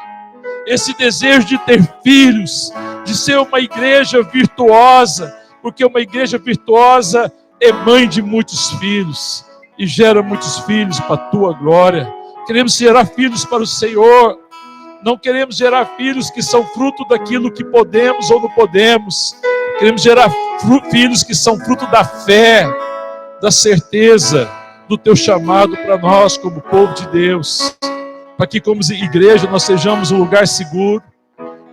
esse desejo de ter filhos, de ser uma igreja virtuosa, porque uma igreja virtuosa é mãe de muitos filhos, e gera muitos filhos para a tua glória. Queremos gerar filhos para o Senhor, não queremos gerar filhos que são fruto daquilo que podemos ou não podemos. Queremos gerar filhos que são fruto da fé, da certeza do teu chamado para nós como povo de Deus, para que como igreja nós sejamos um lugar seguro,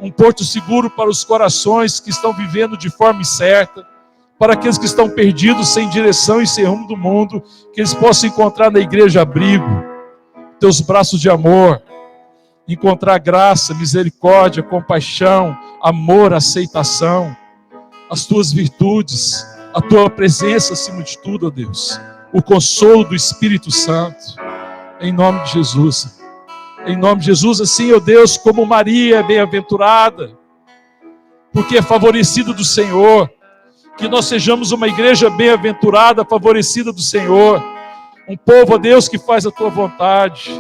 um porto seguro para os corações que estão vivendo de forma incerta, para aqueles que estão perdidos, sem direção e sem rumo do mundo, que eles possam encontrar na igreja abrigo, teus braços de amor, encontrar graça, misericórdia, compaixão, amor, aceitação. as tuas virtudes, a tua presença acima de tudo, ó Deus, o consolo do Espírito Santo, em nome de Jesus. Em nome de Jesus, assim, ó Deus, como Maria é bem-aventurada, porque é favorecida do Senhor, que nós sejamos uma igreja bem-aventurada, favorecida do Senhor, um povo, ó Deus, que faz a tua vontade,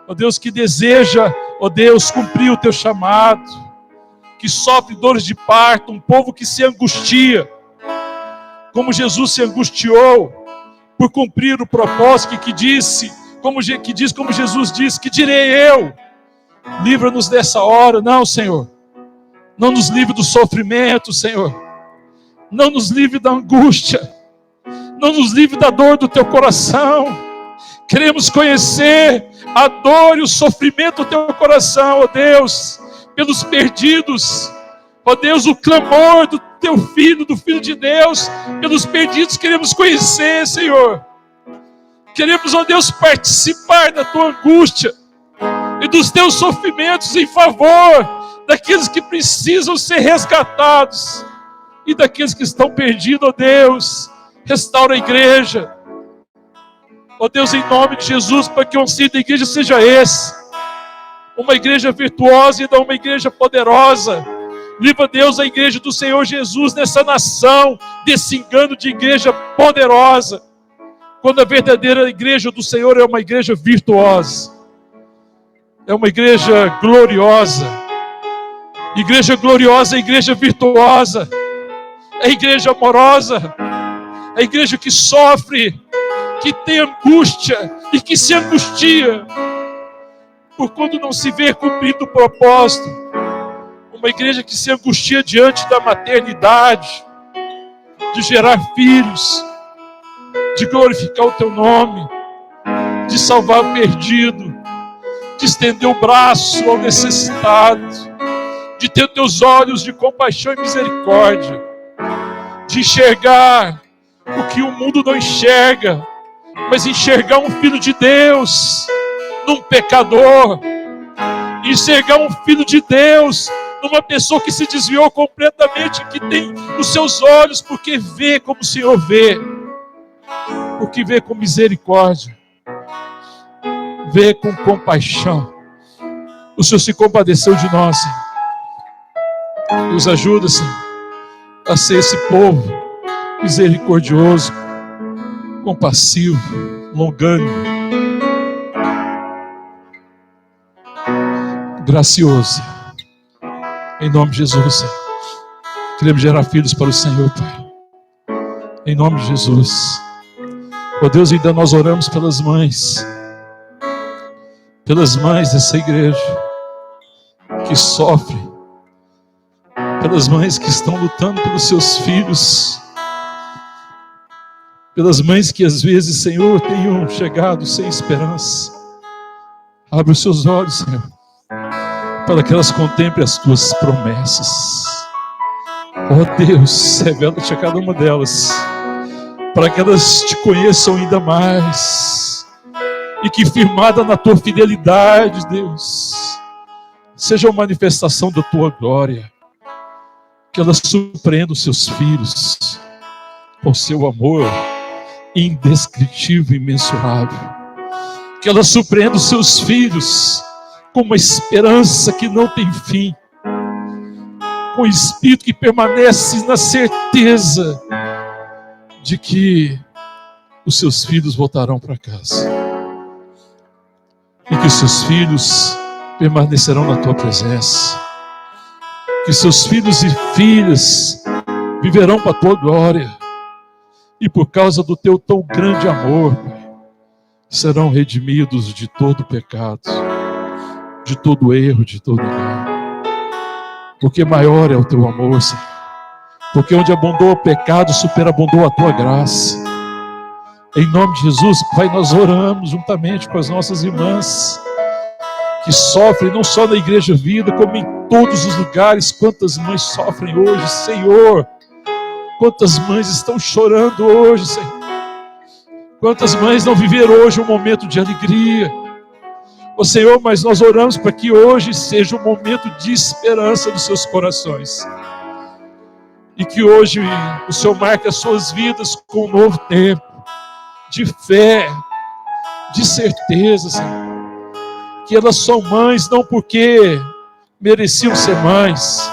ó Deus, que deseja, ó Deus, cumprir o teu chamado, que sofre dores de parto, um povo que se angustia, como Jesus se angustiou por cumprir o propósito que diz como Jesus disse, que direi eu? Livra-nos dessa hora. Não, Senhor, não nos livre do sofrimento, Senhor, não nos livre da angústia, não nos livre da dor do teu coração. Queremos conhecer a dor e o sofrimento do teu coração, ó Deus, pelos perdidos, ó Deus, o clamor do teu filho, do Filho de Deus, pelos perdidos. Queremos conhecer, Senhor. Queremos, ó Deus, participar da tua angústia e dos teus sofrimentos em favor daqueles que precisam ser resgatados e daqueles que estão perdidos, ó Deus. Restaura a igreja, ó Deus, em nome de Jesus, para que o anseio da igreja seja esse, uma igreja virtuosa e não uma igreja poderosa. Livra, Deus, a igreja do Senhor Jesus nessa nação, desse engano de igreja poderosa, quando a verdadeira igreja do Senhor é uma igreja virtuosa, é uma igreja gloriosa. Igreja gloriosa é igreja virtuosa, é igreja amorosa, é igreja que sofre, que tem angústia e que se angustia por quando não se vê cumprindo o propósito. Uma igreja que se angustia diante da maternidade, de gerar filhos, de glorificar o teu nome, de salvar o perdido, de estender o braço ao necessitado, de ter teus olhos de compaixão e misericórdia, de enxergar o que o mundo não enxerga, mas enxergar um filho de Deus num pecador, enxergar um filho de Deus numa pessoa que se desviou completamente, que tem os seus olhos porque vê como o Senhor vê, porque vê com misericórdia, vê com compaixão. O Senhor se compadeceu de nós, Senhor. Nos ajuda, Senhor, a ser esse povo misericordioso, compassivo, longânimo, gracioso. Em nome de Jesus, Senhor. Queremos gerar filhos para o Senhor, Pai. Em nome de Jesus. Ó Deus, ainda nós oramos pelas mães dessa igreja que sofrem, pelas mães que estão lutando pelos seus filhos, pelas mães que às vezes, Senhor, tenham chegado sem esperança. Abre os seus olhos, Senhor, para que elas contemplem as tuas promessas. Ó Deus, revela-te a cada uma delas, para que elas te conheçam ainda mais, e que, firmada na tua fidelidade, Deus, seja uma manifestação da tua glória, que elas surpreendam seus filhos com seu amor indescritível e imensurável, que elas surpreendam seus filhos com uma esperança que não tem fim, com o espírito que permanece na certeza de que os seus filhos voltarão para casa, e que os seus filhos permanecerão na tua presença, que seus filhos e filhas viverão para a tua glória, e por causa do teu tão grande amor, Pai, serão redimidos de todo pecado, de todo erro, de todo engano, porque maior é o teu amor, Senhor. Porque onde abundou o pecado, superabundou a tua graça. Em nome de Jesus, Pai, nós oramos juntamente com as nossas irmãs que sofrem, não só na Igreja Vida, como em todos os lugares. Quantas mães sofrem hoje, Senhor. Quantas mães estão chorando hoje, Senhor. Quantas mães não viveram hoje um momento de alegria. Ó Senhor, mas nós oramos para que hoje seja um momento de esperança dos seus corações. E que hoje o Senhor marque as suas vidas com um novo tempo de fé, de certeza, Senhor. Que elas são mães não porque mereciam ser mães,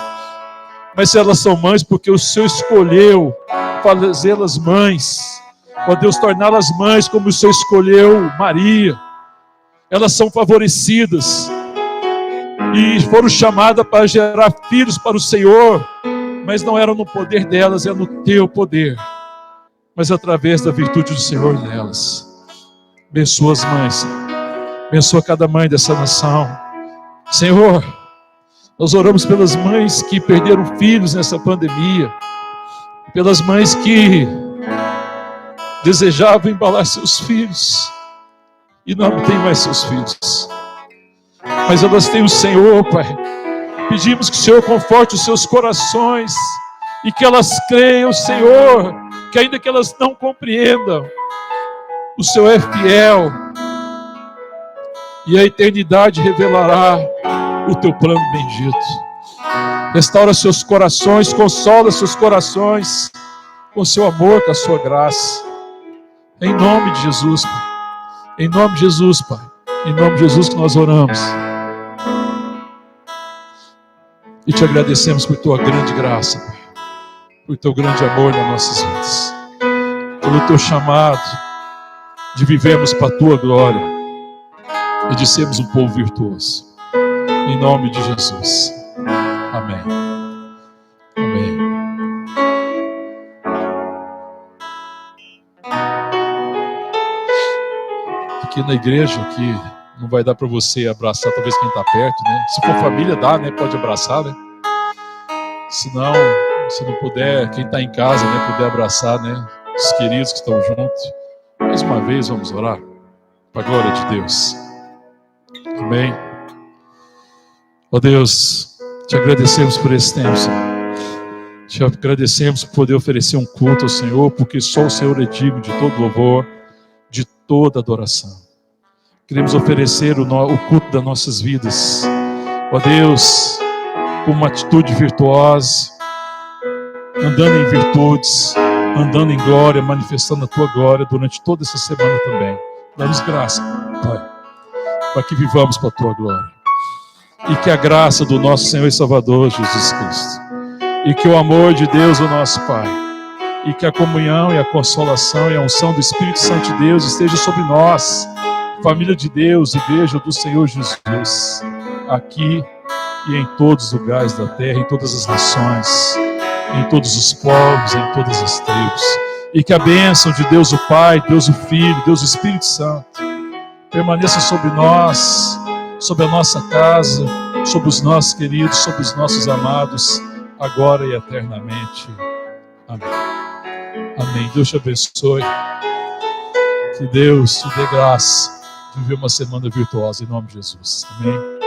mas elas são mães porque o Senhor escolheu fazê-las mães. Ó Deus, torná-las mães como o Senhor escolheu Maria. Elas são favorecidas e foram chamadas para gerar filhos para o Senhor, mas não era no poder delas, é no teu poder, mas através da virtude do Senhor nelas. Abençoa as mães, abençoa cada mãe dessa nação. Senhor, nós oramos pelas mães que perderam filhos nessa pandemia, pelas mães que desejavam embalar seus filhos e não têm mais seus filhos, mas elas têm o Senhor, Pai. Pedimos que o Senhor conforte os seus corações e que elas creiam, Senhor, que ainda que elas não compreendam, o Senhor é fiel e a eternidade revelará o teu plano bendito. Restaura seus corações, consola seus corações com seu amor, com a sua graça. Em nome de Jesus, Pai. Em nome de Jesus, Pai. Em nome de Jesus que nós oramos. E te agradecemos por tua grande graça, Pai. Por teu grande amor nas nossas vidas. Pelo teu chamado de vivermos para a tua glória e de sermos um povo virtuoso. Em nome de Jesus. Amém. Amém. Aqui na igreja, aqui não vai dar para você abraçar talvez quem está perto, né? Se for família, dá, né? Pode abraçar, né? Se não puder, quem está em casa, né? Puder abraçar, né? Os queridos que estão juntos. Mais uma vez, vamos orar para a glória de Deus. Amém. Ó Deus, te agradecemos por esse tempo, Senhor. Te agradecemos por poder oferecer um culto ao Senhor, porque só o Senhor é digno de todo louvor, de toda adoração. Queremos oferecer o culto das nossas vidas, ó Deus, com uma atitude virtuosa, andando em virtudes, andando em glória, manifestando a tua glória durante toda essa semana também. Dá-nos graça, Pai, para que vivamos para a tua glória. E que a graça do nosso Senhor e Salvador Jesus Cristo, e que o amor de Deus, o nosso Pai, e que a comunhão e a consolação e a unção do Espírito Santo de Deus esteja sobre nós, família de Deus, igreja do Senhor Jesus, aqui e em todos os lugares da terra, em todas as nações, em todos os povos, em todas as tribos. E que a bênção de Deus o Pai, Deus o Filho, Deus o Espírito Santo permaneça sobre nós, sobre a nossa casa, sobre os nossos queridos, sobre os nossos amados, agora e eternamente. Amém. Amém. Deus te abençoe. Que Deus te dê graça de viver uma semana virtuosa, em nome de Jesus. Amém.